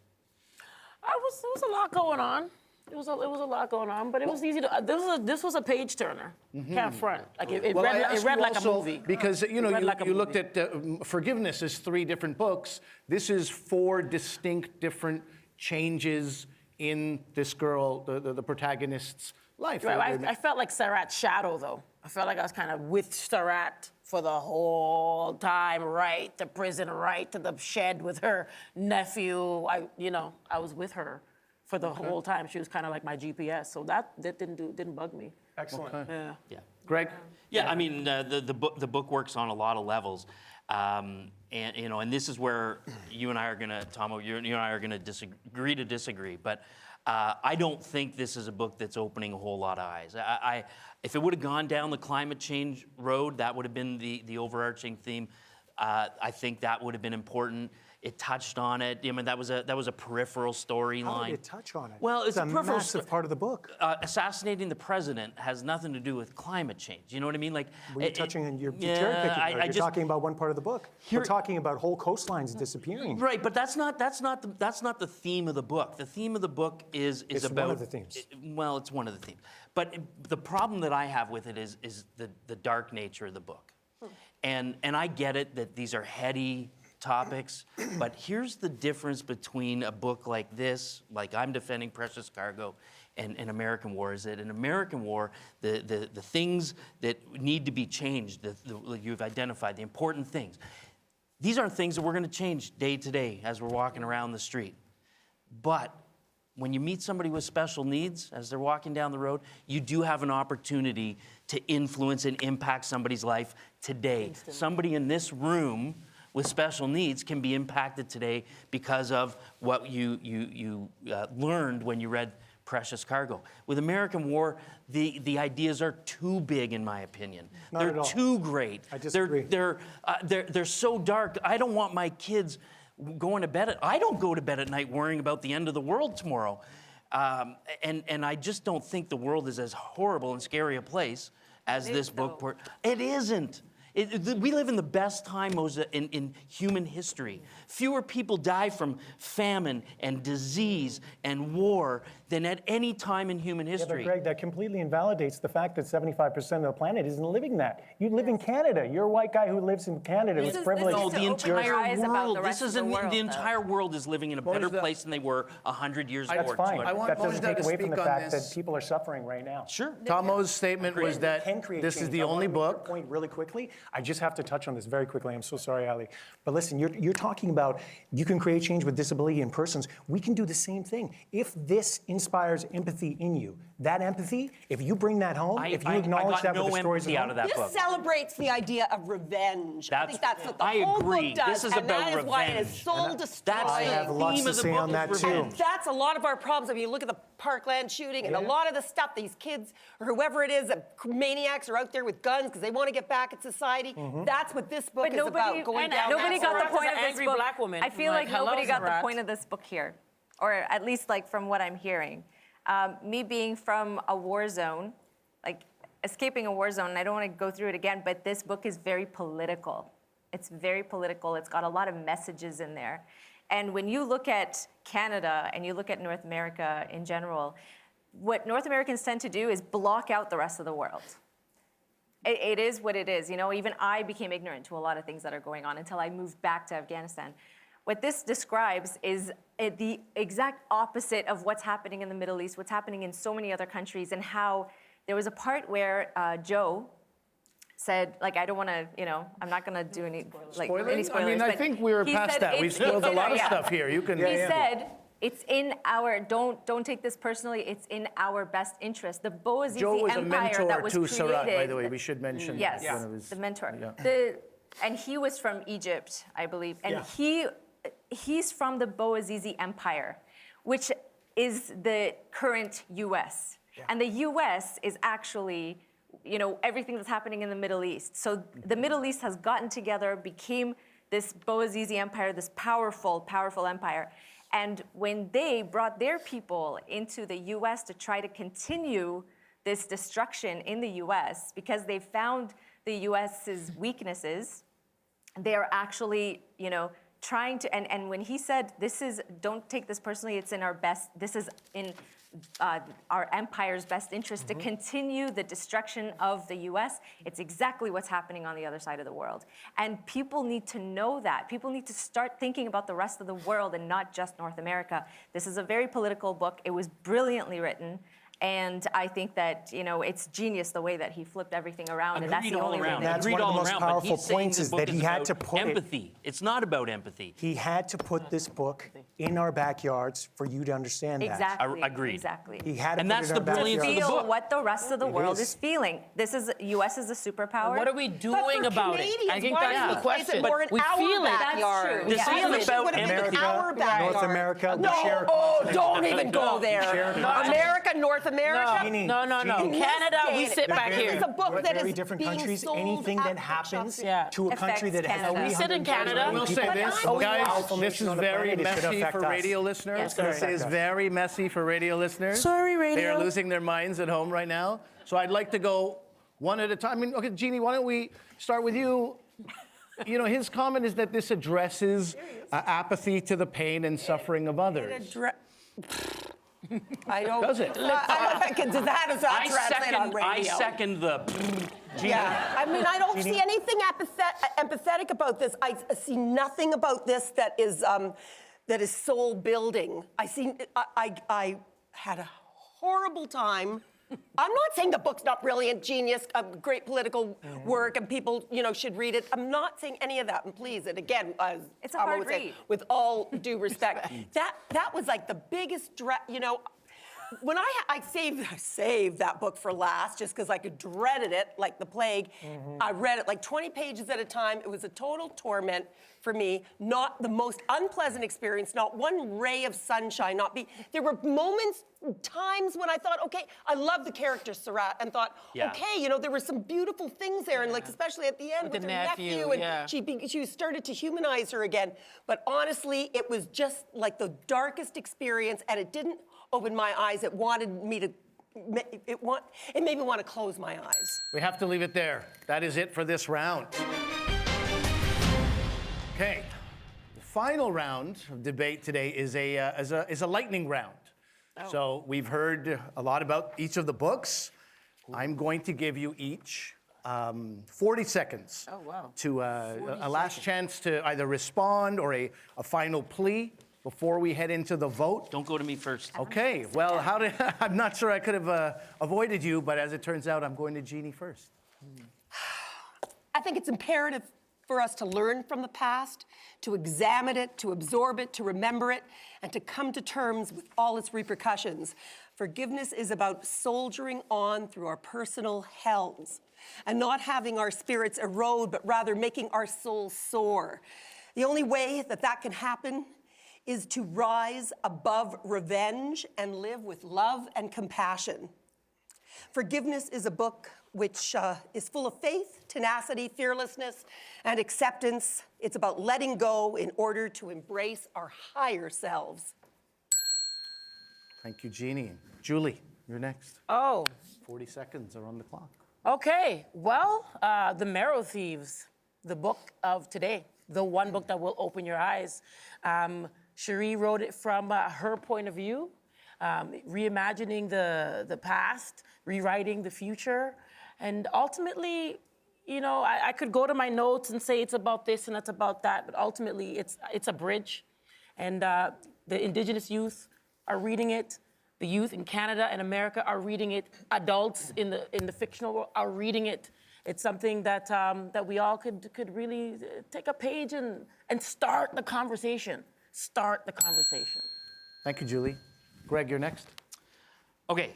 There was a lot going on. It was a lot going on, but it was easy to. This was a page turner. Can't front. Like it read like a movie. Because you looked at Forgiveness as 3 different books. This is 4 distinct different changes in this girl, the protagonist's life. Right, I felt like Sarat's shadow, though. I felt like I was kind of with Sarat for the whole time, right to prison, right to the shed with her nephew. I was with her for the whole time. She was kind of like my GPS, so that didn't bug me. Excellent. Okay. Yeah. Greg? Yeah, I mean, the book works on a lot of levels. And this is where you and I are gonna, Tahmoh, you and I are gonna disagree to disagree. But I don't think this is a book that's opening a whole lot of eyes. If it would have gone down the climate change road, that would have been the overarching theme. I think that would have been important. It touched on it. I mean, that was a peripheral storyline. How did it touch on it? Well, it's a peripheral massive part of the book. Assassinating the president has nothing to do with climate change. You know what I mean? Like, Well, you're touching on you're cherry-picking. You're talking about one part of the book. We're talking about whole coastlines disappearing. Right, but that's not the theme of the book. The theme of the book is It's about one of the themes. Well, it's one of the themes. But the problem that I have with it is the dark nature of the book. And I get it that these are heady topics, but here's the difference between a book like this, like I'm defending Precious Cargo, and American War, is that in American War, the things that need to be changed, you've identified, the important things, these aren't things that we're going to change day to day as we're walking around the street. But when you meet somebody with special needs as they're walking down the road, you do have an opportunity to influence and impact somebody's life today. Somebody in this room with special needs can be impacted today because of what you learned when you read Precious Cargo. With American War, the ideas are too big, in my opinion. Not They're at all. too great. I disagree. They're so dark. I don't want my kids going to bed. I don't go to bed at night worrying about the end of the world tomorrow. And I just don't think the world is as horrible and scary a place as this book. It isn't. We live in the best time, Mozhdah, in human history. Fewer people die from famine and disease and war than at any time in human history. Yeah, but Greg, that completely invalidates the fact that 75% of the planet isn't living that. You live in Canada. You're a white guy who lives in Canada who's privileged. No, the entire world. The entire world is living in a better place than they were 100 years ago. That's fine. That doesn't take away from the fact this. that people are suffering right now. Sure. Tahmoh's statement was that Can create this is change. the I wanna only make your book. point really quickly. I just have to touch on this very quickly. I'm so sorry, Ali. But listen, you're talking about you can create change with disability in persons. We can do the same thing. If this inspires empathy in you, that empathy, if you bring that home, if you acknowledge that with the stories at home, This celebrates the idea of revenge. I think that's what the I whole agree. book does. This is and about that is why it is revenge. soul destroying. I have lots to say on that too. That's a lot of our problems. I mean, you look at the Parkland shooting and a lot of the stuff, these kids or whoever it is, that maniacs are out there with guns because they want to get back at society. That's what this book is about, going down Nobody that got road. the point of this angry book. black woman. I feel like Like, nobody hello, got the Sarat. point of this book here, or at least like from what I'm hearing. Me being from a war zone, like escaping a war zone, and I don't want to go through it again, but this book is very political. It's very political. It's got a lot of messages in there. And when you look at Canada and you look at North America in general, what North Americans tend to do is block out the rest of the world. It is what it is. You know, even I became ignorant to a lot of things that are going on until I moved back to Afghanistan. What this describes is the exact opposite of what's happening in the Middle East, what's happening in so many other countries, and how there was a part where Joe said, like, I don't want to, you know, I'm not going to do any Spoiling? any spoilers. I mean, I but think we're he past said that. We've it's spoiled a in lot of our- stuff here. You can. He said, it's in our, don't take this personally, it's in our best interest. The Boazizi Joe was a Empire mentor that was to created. Sarat, by the way. We should mention. Yes, one of his- the mentor. Yeah. And he was from Egypt, I believe. And Yeah. he's from the Boazizi Empire, which is the current US. And the US is actually, you know, everything that's happening in the Middle East. So the Middle East has gotten together, became this Boazizi Empire, this powerful, powerful empire. And when they brought their people into the US to try to continue this destruction in the US, because they found the US's weaknesses, they're actually, you know, trying to, and when he said, don't take this personally, it's in our best, this is in our empire's best interest to continue the destruction of the US. It's exactly what's happening on the other side of the world. And people need to know that. People need to start thinking about the rest of the world and not just North America. This is a very political book. It was brilliantly written. And I think that, you know, it's genius the way that he flipped everything around. And that's the only way that That's Agreed one of the all most around, but powerful he's saying points this is book that he had to about put it. empathy. It's not about empathy. He had to put this book in our backyards for you to understand that. Exactly. Agreed. Exactly. He had to And put that's it in the our brilliance of the backyards. Feel book. what the rest of the world is. is feeling. US is a superpower. What are we doing about it? I think why that's do the we place it question. more in We our feel it. backyard? That's true. This Yeah. isn't I wish it about would have been America, our backyard. North America, we No, share. don't even go there. share- America, North America. Jeannie, No. Jeannie, Canada, we sit But back this here. is a book We're that very is different being countries. sold Anything at that the happens shops. Yeah. to a country Affects that has Canada. We sit in 300 Canada. I will say people, this, how guys, powerful this nation is on the very planet, it should messy affect for us. radio listeners. Yes. This Affect is us. very messy for radio listeners. Sorry, radio. They are losing their minds at home right now. So I'd like to go one at a time. I mean, okay, Jeannie, why don't we start with you? You know, his comment is that this addresses apathy to the pain and suffering of others. I don't. Does it? Does that translate on radio? I second the. Yeah, I mean, I don't see anything empathetic about this. I see nothing about this that is soul building. I had a horrible time. I'm not saying the book's not brilliant, genius, great political work, and people, you know, should read it. I'm not saying any of that. And please, and again, as It's a Tahmoh hard would say, read. with all due respect, that was like the biggest, you know. When I saved that book for last just because I dreaded it like the plague. I read it like 20 pages at a time. It was a total torment for me. Not the most unpleasant experience. Not one ray of sunshine. There were moments, times when I thought, okay, I love the character Sarat, and thought, okay, you know, there were some beautiful things there, and like especially at the end with the her nephew, and she started to humanize her again. But honestly, it was just like the darkest experience, and it didn't open my eyes. It wanted me to. It made me want to close my eyes. We have to leave it there. That is it for this round. Okay, the final round of debate today is a lightning round. So we've heard a lot about each of the books. I'm going to give you each 40 seconds to a last chance to either respond or a final plea before we head into the vote. Don't go to me first. Okay, well, I'm not sure I could have avoided you, but as it turns out, I'm going to Jeannie first. I think it's imperative for us to learn from the past, to examine it, to absorb it, to remember it, and to come to terms with all its repercussions. Forgiveness is about soldiering on through our personal hells and not having our spirits erode, but rather making our souls soar. The only way that that can happen is to rise above revenge and live with love and compassion. Forgiveness is a book which is full of faith, tenacity, fearlessness, and acceptance. It's about letting go in order to embrace our higher selves. Thank you, Jeannie. Jully, you're next. Oh, 40 seconds are on the clock. okay. Well, The Marrow Thieves, the book of today, the one book that will open your eyes. Cherie wrote it from her point of view, reimagining the past, rewriting the future. And ultimately, you know, I could go to my notes and say it's about this and it's about that, but ultimately it's a bridge. And the Indigenous youth are reading it. The youth in Canada and America are reading it. Adults in the fictional world are reading it. It's something that that we all could really take a page and start the conversation. Start the conversation. Thank you, Jully. Greg, you're next. Okay,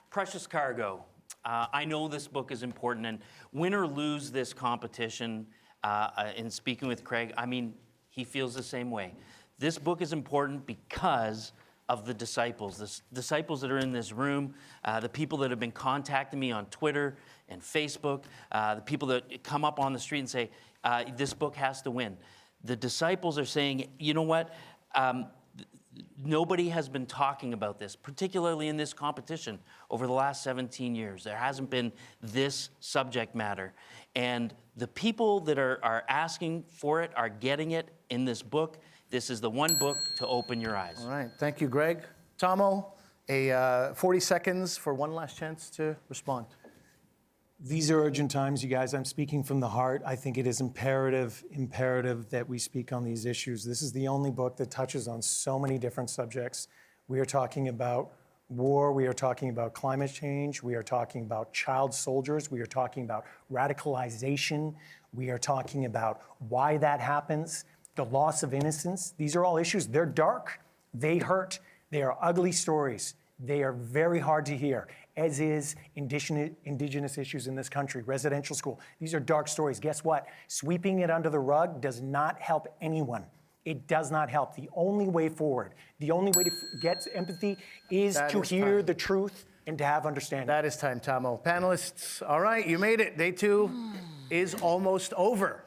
Precious Cargo. I know this book is important, and win or lose this competition, in speaking with Craig, I mean, he feels the same way. This book is important because of the disciples that are in this room, the people that have been contacting me on Twitter and Facebook, the people that come up on the street and say, this book has to win. The disciples are saying, you know what? Nobody has been talking about this, particularly in this competition over the last 17 years. There hasn't been this subject matter. And the people that are asking for it are getting it in this book. This is the one book to open your eyes. All right, thank you, Greg. Tahmoh, 40 seconds for one last chance to respond. These are urgent times, you guys. I'm speaking from the heart. I think it is imperative that we speak on these issues. This is the only book that touches on so many different subjects. We are talking about war. We are talking about climate change. We are talking about child soldiers. We are talking about radicalization. We are talking about why that happens, the loss of innocence. These are all issues. They're dark. They hurt. They are ugly stories. They are very hard to hear, as is indigenous issues in this country, residential school. These are dark stories. Guess what? Sweeping it under the rug does not help anyone. It does not help. The only way forward, the only way to get empathy is to hear the truth and to have understanding. That is time, Tahmoh. Panelists, all right, you made it. Day 2 is almost over.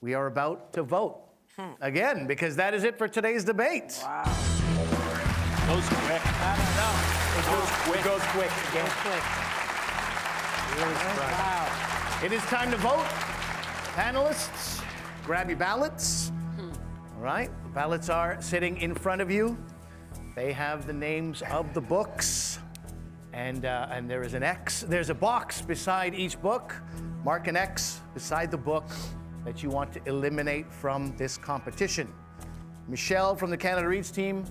We are about to vote again, because that is it for today's debate. Wow. Goes quick. I don't know. It goes quick again. Wow. It is time to vote. Panelists, grab your ballots. All right, the ballots are sitting in front of you. They have the names of the books, and there is an X. There's a box beside each book. Mark an X beside the book that you want to eliminate from this competition. Michelle from the Canada Reads team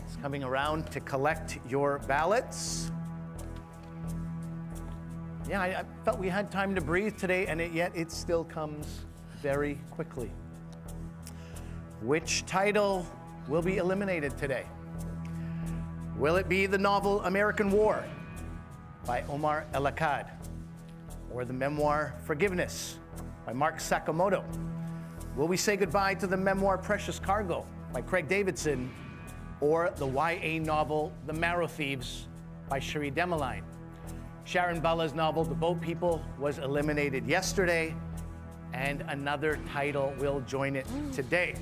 is coming around to collect your ballots. Yeah, I felt we had time to breathe today, and yet it still comes very quickly. Which title will be eliminated today? Will it be the novel American War by Omar Akkad, or the memoir Forgiveness by Mark Sakamoto? Will we say goodbye to the memoir Precious Cargo by Craig Davidson, or the YA novel The Marrow Thieves by Cherie Dimaline? Sharon Bala's novel The Boat People was eliminated yesterday, and another title will join it today.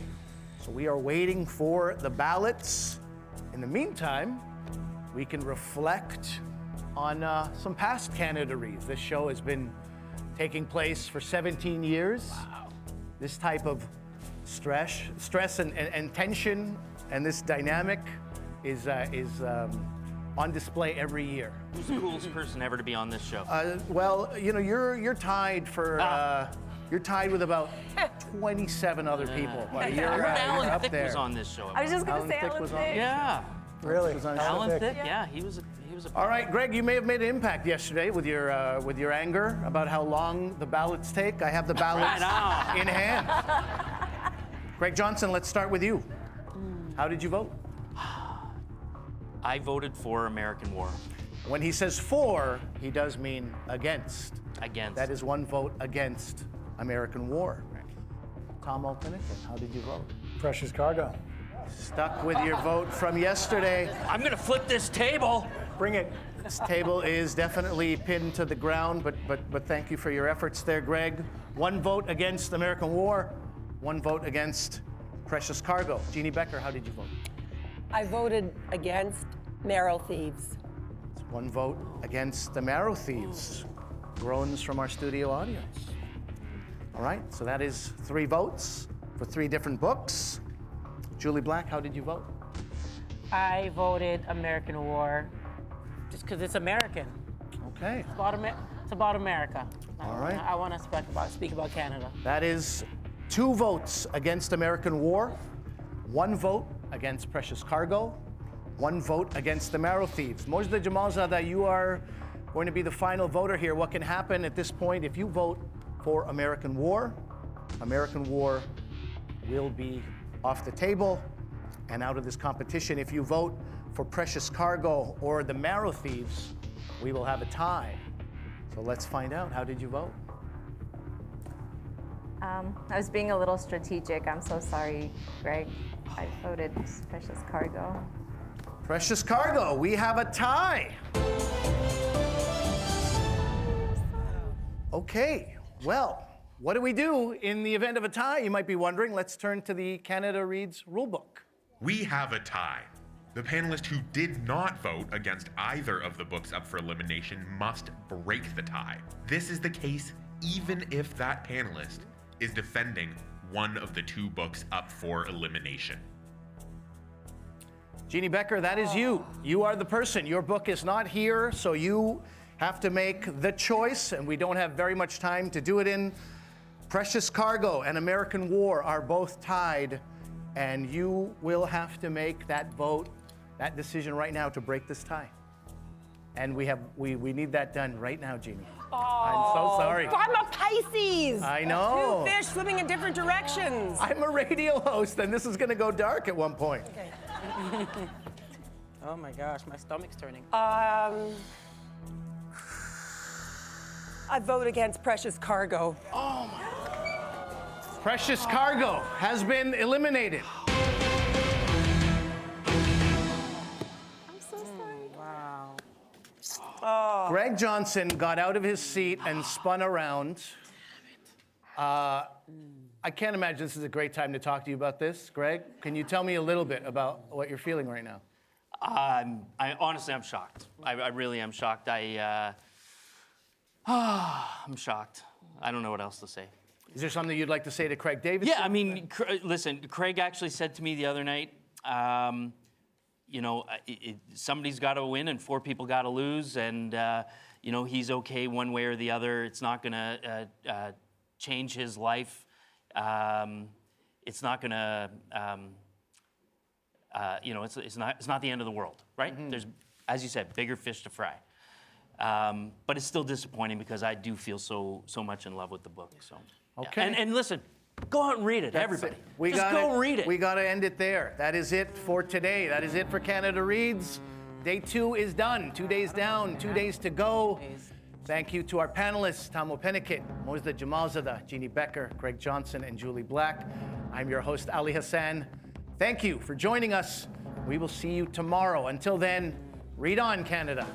So we are waiting for the ballots. In the meantime, we can reflect on some past Canada Reads. This show has been taking place for 17 years. Wow. This type of stress and tension and this dynamic is on display every year. Who's the coolest person ever to be on this show? Well, you know, you're tied for. You're tied with about 27 other people. You're Alan up Thicke there. was on this show. I was just going to say Thicke Alan was on. Thicke. Yeah. Really? Was on Alan show. Thicke, yeah, he was was a All right, Greg, you may have made an impact yesterday with your anger about how long the ballots take. I have the ballots in hand. Greg Johnson, let's start with you. How did you vote? I voted for American War. When he says for, he does mean against. Against. That is one vote against American war. Tahmoh, how did you vote? Precious cargo. Stuck with your vote from yesterday. I'm gonna flip this table. Bring it. This table is definitely pinned to the ground, but thank you for your efforts there, Greg. One vote against American war, one vote against Precious Cargo. Jeanne Beker, how did you vote? I voted against Marrow, Thieves. One vote against the Marrow Thieves. Groans from our studio audience. All right, so that is 3 votes for 3 different books. Jully Black, how did you vote? I voted American War just because it's American. Okay. It's about America. All right. I want to speak about Canada. That is 2 votes against American war, 1 vote against Precious Cargo, 1 vote against the Marrow Thieves. Mozhdah, Jamalzadah, you are going to be the final voter here. What can happen at this point if you vote for American war will be off the table and out of this competition. If you vote for Precious Cargo or the Marrow Thieves, we will have a tie. So let's find out. How did you vote? I was being a little strategic. I'm so sorry, Greg. I voted Precious Cargo. Precious Cargo, we have a tie. Okay, well, what do we do in the event of a tie? You might be wondering. Let's turn to the Canada Reads rulebook. We have a tie. The panelist who did not vote against either of the books up for elimination must break the tie. This is the case even if that panelist is defending one of the 2 books up for elimination. Jeanne Beker, that is you. You are the person. Your book is not here, so you have to make the choice, and we don't have very much time to do it in. Precious Cargo and American War are both tied, and you will have to make that vote, that decision right now to break this tie. And we need that done right now, Jeanne. I'm so sorry. I'm a Pisces. I know. 2 fish swimming in different directions. I'm a radio host, and this is going to go dark at one point. Okay. Oh my gosh, my stomach's turning. I vote against Precious Cargo. Oh my. Precious Cargo has been eliminated. I'm so sorry. Wow. Oh. Greg Johnson got out of his seat and spun around. I can't imagine this is a great time to talk to you about this. Greg, can you tell me a little bit about what you're feeling right now? Honestly, I'm shocked. I really am shocked. I'm shocked. I don't know what else to say. Is there something you'd like to say to Craig Davidson? Yeah, I mean, listen, Craig actually said to me the other night, somebody's got to win and 4 people got to lose, and he's okay one way or the other. It's not going to change his life. It's not going to, it's not the end of the world, right? Mm-hmm. There's, as you said, bigger fish to fry. But it's still disappointing because I do feel so much in love with the book. So, okay. And listen, go out and read it, everybody. Just go read it. We got to end it there. That is it for today. That is it for Canada Reads. Day 2 is done. 2 days down, 2 days to go. Thank you to our panelists, Tahmoh Penikett, Mozhdah Jamalzadah, Jeanne Beker, Greg Johnson, and Jully Black. I'm your host, Ali Hassan. Thank you for joining us. We will see you tomorrow. Until then, read on, Canada.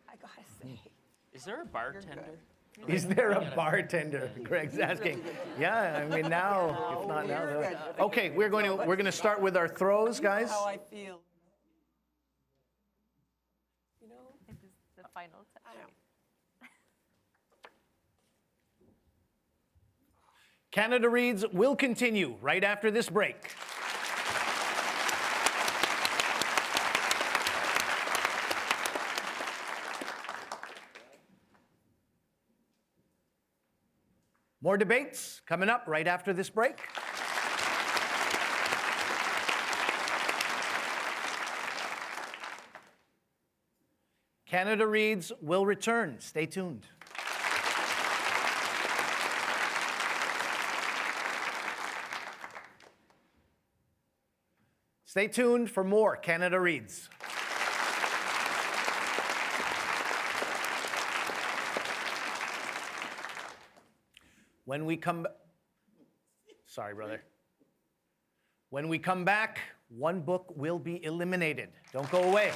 I gotta say. Is there a bartender? Is there a bartender? Greg's asking. Yeah, I mean now, if not now. Okay, we're going to start with our throws, guys. How I feel. You know, This is the final touch. Canada Reads will continue right after this break. More debates coming up right after this break. Canada Reads will return. Stay tuned. Stay tuned for more Canada Reads. When we come, sorry, brother. When we come back, one book will be eliminated. Don't go away.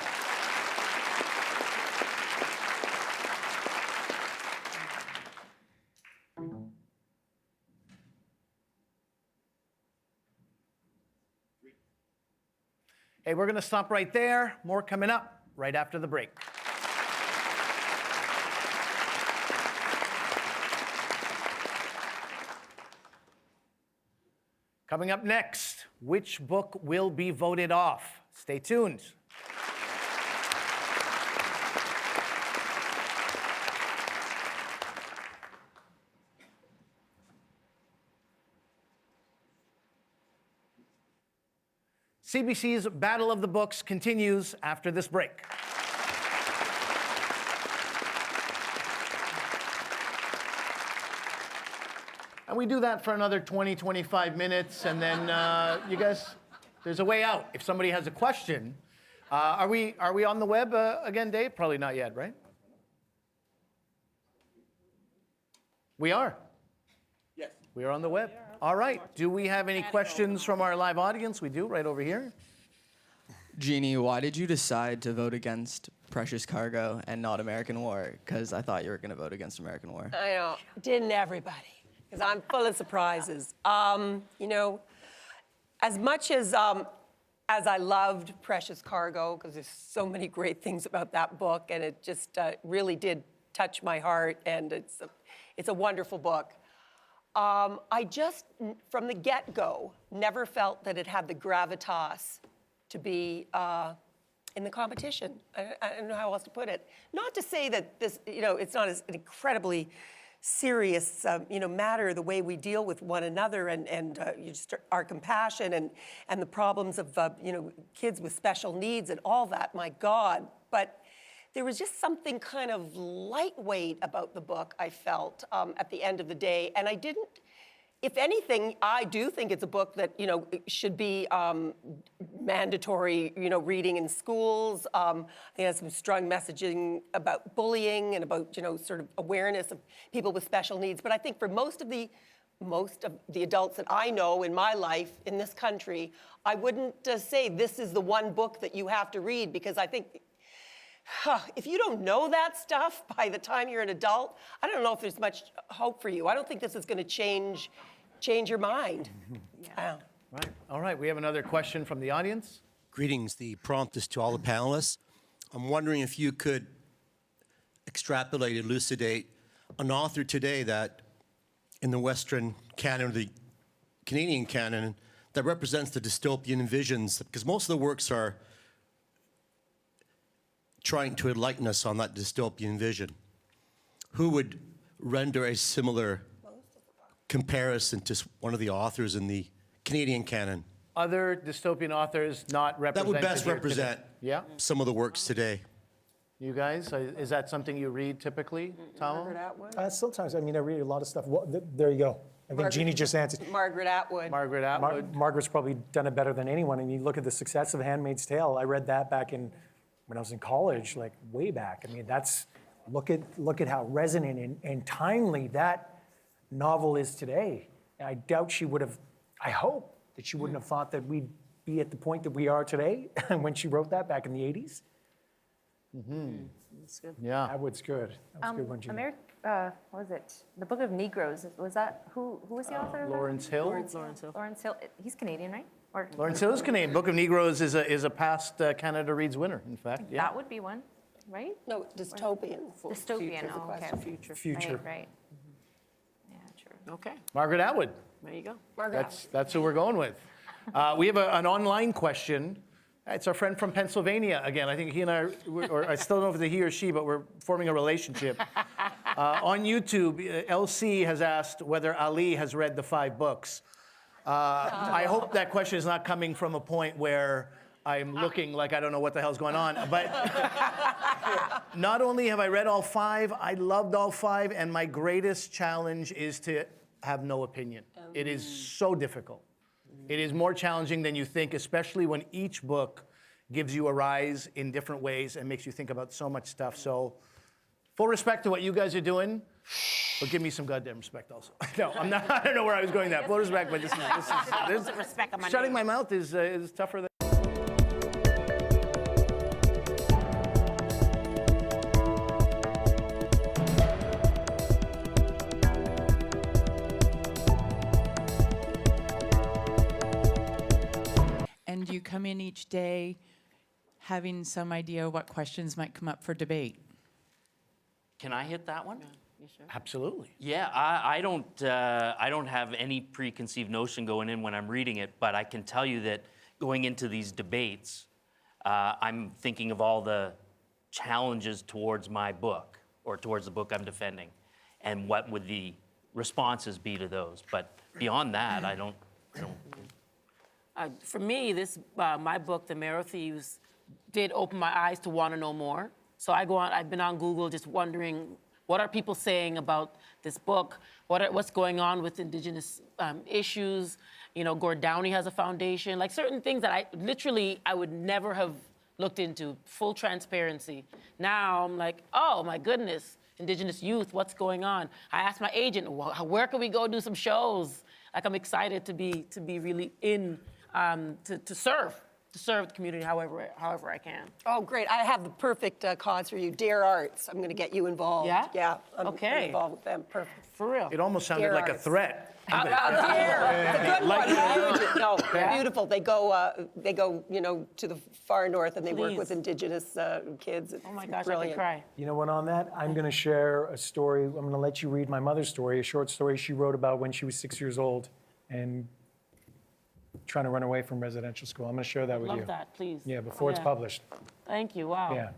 Hey, we're going to stop right there. More coming up right after the break. Coming up next, which book will be voted off? Stay tuned. CBC's Battle of the Books continues after this break. And we do that for another 20, 25 minutes, and then you guys, there's a way out. If somebody has a question, are we on the web again, Dave? Probably not yet, right? We are. Yes. We are on the web. All right. Do we have any questions from our live audience? We do, right over here. Jeanne, why did you decide to vote against Precious Cargo and not American War? Because I thought you were going to vote against American War. I know. Didn't everybody? Because I'm full of surprises. You know, as much as I loved Precious Cargo, because there's so many great things about that book, and it just really did touch my heart, and it's a wonderful book. I just, from the get-go, never felt that it had the gravitas to be in the competition. I don't know how else to put it. Not to say that this, you know, it's not an incredibly serious, you know, matter, the way we deal with one another and just our compassion and the problems of, you know, kids with special needs and all that, my God. But there was just something kind of lightweight about the book, I felt, at the end of the day. And I didn't, if anything, I do think it's a book that, you know, should be mandatory, you know, reading in schools. I think it has some strong messaging about bullying and about, you know, sort of awareness of people with special needs. But I think for most of the adults that I know in my life in this country, I wouldn't say this is the one book that you have to read, because I think if you don't know that stuff by the time you're an adult, I don't know if there's much hope for you. I don't think this is going to change your mind. Yeah. Right. All right. We have another question from the audience. Greetings. The prompt is to all the panelists. I'm wondering if you could extrapolate, elucidate an author today that in the Western canon, the Canadian canon, that represents the dystopian visions, because most of the works are trying to enlighten us on that dystopian vision. Who would render a similar comparison to one of the authors in the Canadian canon? Other dystopian authors not represented. That would best here represent today. some of the works today. You guys, is that something you read typically, Tahmoh? Sometimes, I mean, I read a lot of stuff. Well, there you go. I think Jeanne just answered. Margaret Atwood. Margaret Atwood. Margaret's probably done it better than anyone. And you look at the success of *Handmaid's Tale*. I read that back when I was in college, like way back. I mean, look at how resonant and timely that novel is today. And I doubt she would have, I hope that she wouldn't have thought that we'd be at the point that we are today when she wrote that back in the 80s. That's good. Yeah. That was good. That was a good one, Jeanne. What was it? The Book of Negroes. Was that, who was the author of that? Lawrence Hill. Lawrence Hill. He's Canadian, right? Or Lawrence Hill is Canadian. Book of Negroes is a past Canada Reads winner, in fact. Yeah. That would be one, right? No, dystopian. Dystopian, Future. oh, okay. Future. Future. Right. Yeah, true. Okay, Margaret Atwood. there you go. That's who we're going with. We have an online question. It's our friend from Pennsylvania again. I think he and I, or I still don't know if it's a he or she, but we're forming a relationship. On YouTube, LC has asked whether Ali has read the 5 books. I hope that question is not coming from a point where I'm looking like I don't know what the hell's going on. But not only have I read all 5, I loved all 5, and my greatest challenge is to have no opinion. It is so difficult. It is more challenging than you think, especially when each book gives you a rise in different ways and makes you think about so much stuff. So, full respect to what you guys are doing, but give me some goddamn respect also. No, I'm not. I don't know where I was going with that. Full respect, but this Respect on my shutting name. my mouth is tougher than. And you come in each day having some idea what questions might come up for debate. Can I hit that one? Absolutely. Yeah, I don't have any preconceived notion going in when I'm reading it, but I can tell you that going into these debates, I'm thinking of all the challenges towards my book or towards the book I'm defending, and what would the responses be to those. But beyond that, I don't. For me, my book, The Marrow Thieves, did open my eyes to want to know more. So I've been on Google just wondering, what are people saying about this book? What's going on with Indigenous issues? You know, Gord Downey has a foundation, like certain things that I would never have looked into, full transparency. Now I'm like, oh my goodness, Indigenous youth, what's going on? I asked my agent, where can we go do some shows? Like, I'm excited to be really in, to serve the community however I can. Oh, great. I have the perfect cause for you. Dare Arts. I'm going to get you involved. Yeah? Yeah. I'm Okay. involved with them. Perfect. For real. It almost sounded Dare like a Arts. threat. Dare. It's a good Like one. Dare. Huge. No, they're Yeah. beautiful. They go, to the far north and they work Please. with Indigenous kids. It's Oh my gosh, brilliant. I could cry. You know what, on that, I'm going to share a story. I'm going to let you read my mother's story, a short story she wrote about when she was 6 years old and trying to run away from residential school. I'm going to share that with you. Love that, please. Yeah, before it's Yeah. published. Thank you, wow. Yeah.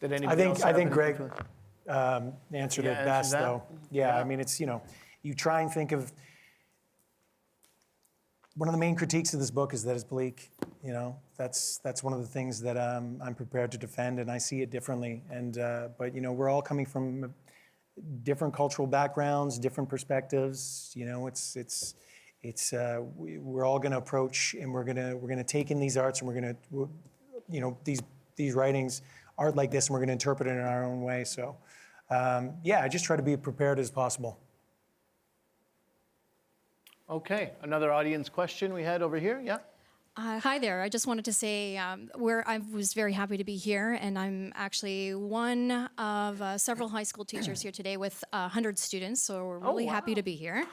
Did I anybody else think have Greg anything? answered Yeah, it best, answered that? though. Yeah, Yeah. I mean, it's, you try and think of, one of the main critiques of this book is that it's bleak. That's one of the things that I'm prepared to defend, and I see it differently. And but we're all coming from different cultural backgrounds, different perspectives. We're all going to approach, and we're going to take in these arts, and we're going to, these writings, art like this, and we're going to interpret it in our own way. So, I just try to be prepared as possible. Okay, another audience question we had over here. Yeah. Hi there. I just wanted to say I was very happy to be here, and I'm actually one of several high school teachers here today with 100 students, so we're really happy to be here.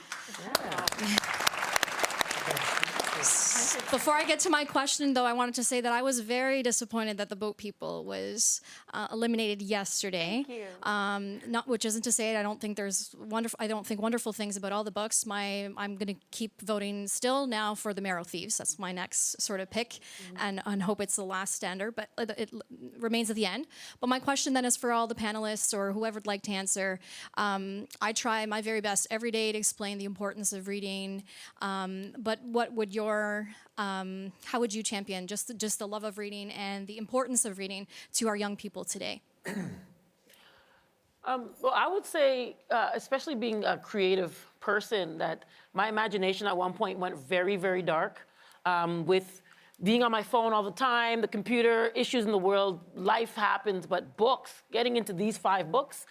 Before I get to my question, though, I wanted to say that I was very disappointed that the Boat People was eliminated yesterday. Thank you. Which isn't to say I don't think wonderful things about all the books. I'm going to keep voting still now for the Marrow Thieves. That's my next sort of pick, and hope it's the last stander, but it remains at the end. But my question then is for all the panelists or whoever would like to answer. I try my very best every day to explain the importance of reading, but what would how would you champion just the love of reading and the importance of reading to our young people today? Well, I would say, especially being a creative person, that my imagination at one point went very, very dark with being on my phone all the time, the computer, issues in the world, life happens, but books, getting into these 5 books,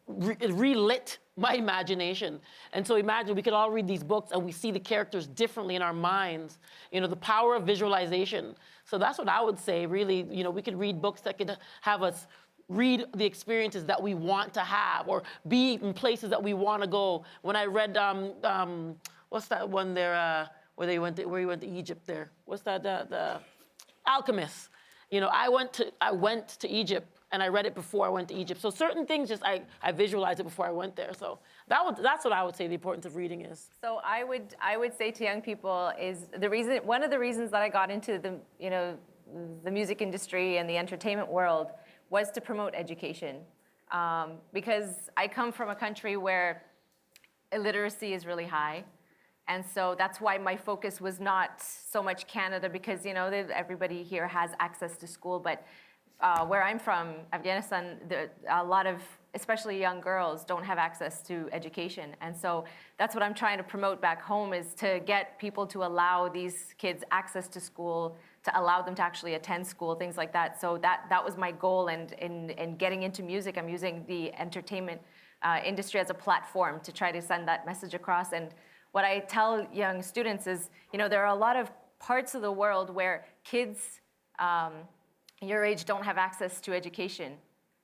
relit my imagination. And so imagine we could all read these books and we see the characters differently in our minds. You know, the power of visualization. So that's what I would say, really. You know, we could read books that could have us read the experiences that we want to have or be in places that we want to go. When I read, what's that one there, where he went to Egypt there? What's that, the Alchemist? You know, I went to Egypt and I read it before I went to Egypt. So certain things I visualized it before I went there. So that's what I would say the importance of reading is. So I would say to young people is one of the reasons that I got into the music industry and the entertainment world was to promote education. Because I come from a country where illiteracy is really high. And so that's why my focus was not so much Canada, because everybody here has access to school, but where I'm from, Afghanistan, a lot of, especially young girls, don't have access to education. And so that's what I'm trying to promote back home, is to get people to allow these kids access to school, to allow them to actually attend school, things like that. So that was my goal. And in getting into music, I'm using the entertainment industry as a platform to try to send that message across. And what I tell young students is, there are a lot of parts of the world where kids your age don't have access to education,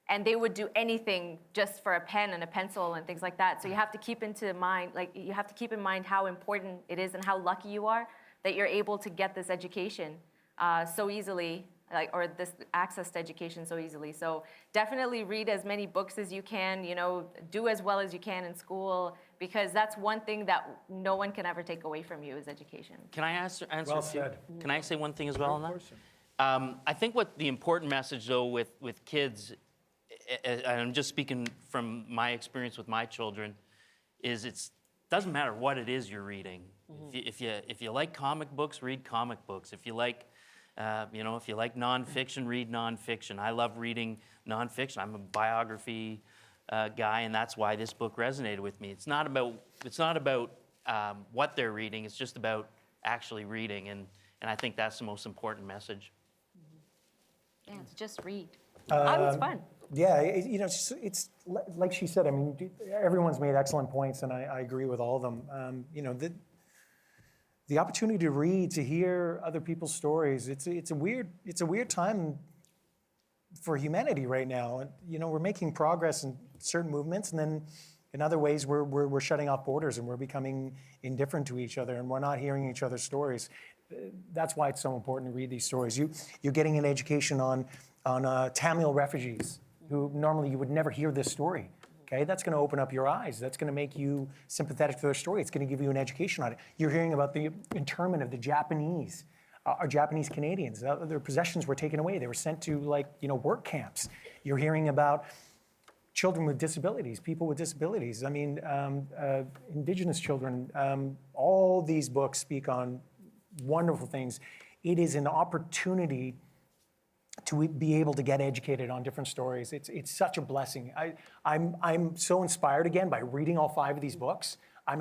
and they would do anything just for a pen and a pencil and things like that. So you have to keep in mind how important it is and how lucky you are that you're able to get this education so easily, or this access to education so easily. So definitely read as many books as you can. Do as well as you can in school, because that's one thing that no one can ever take away from you is education. Can I answer? Well said. Can I say one thing as well on that? I think what the important message, though, with kids, and I'm just speaking from my experience with my children, is it doesn't matter what it is you're reading. If you like comic books, read comic books. If you like, if you like nonfiction, read nonfiction. I love reading nonfiction. I'm a biography guy, and that's why this book resonated with me. It's not about what they're reading. It's just about actually reading, and I think that's the most important message. Yeah, it's just read. It's fun. Yeah, it's like she said. I mean, everyone's made excellent points, and I agree with all of them. The opportunity to read, to hear other people's stories. It's a weird time for humanity right now. We're making progress in certain movements, and then in other ways we're shutting off borders and we're becoming indifferent to each other, and we're not hearing each other's stories. That's why it's so important to read these stories. You're getting an education on Tamil refugees who normally you would never hear this story. Okay, that's going to open up your eyes. That's going to make you sympathetic to their story. It's going to give you an education on it. You're hearing about the internment of the Japanese, our Japanese Canadians. Their possessions were taken away. They were sent to work camps. You're hearing about children with disabilities, people with disabilities. I mean, Indigenous children. All these books speak on wonderful things. It is an opportunity to be able to get educated on different stories. It's such a blessing. I'm so inspired again by reading all 5 of these books. I'm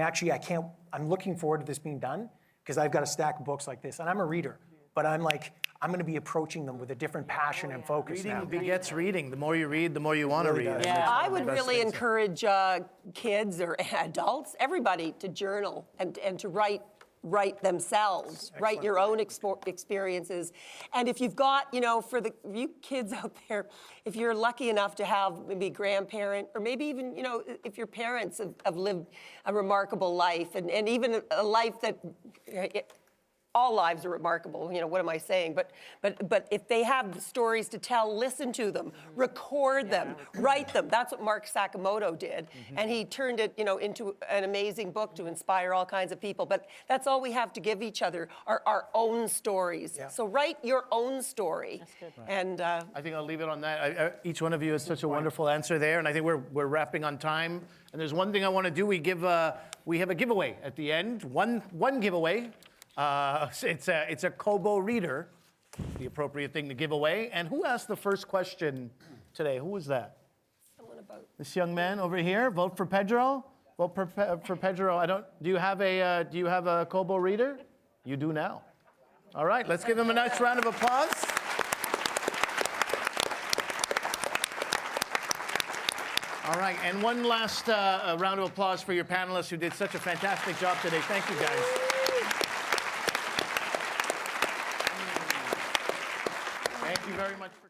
looking forward to this being done, because I've got a stack of books like this, and I'm a reader, but I'm going to be approaching them with a different passion and focus now. Reading begets reading. The more you read, the more you want to read. Yeah. I would really encourage kids or adults, everybody, to journal and to write themselves, write your own experiences. And if you've got, for you kids out there, if you're lucky enough to have maybe a grandparent, or maybe even, if your parents have lived a remarkable life, and even a life that, all lives are remarkable, what am I saying? But if they have stories to tell, listen to them, record them, write them. That's what Mark Sakamoto did. And he turned it, into an amazing book to inspire all kinds of people. But that's all we have to give each other, are our own stories. Yeah. So write your own story. That's good. Right. And I think I'll leave it on that. Each one of you has such a wonderful answer there, and I think we're wrapping on time. And there's one thing I want to do. We have a giveaway at the end. One giveaway. It's a Kobo reader, the appropriate thing to give away. And who asked the first question today? Who was that? Someone about this young man over here. Vote for Pedro. Vote for Pedro. Do you have a Kobo reader? You do now. All right. Let's give him a nice round of applause. All right, and one last round of applause for your panelists who did such a fantastic job today. Thank you, guys. Thank you very much for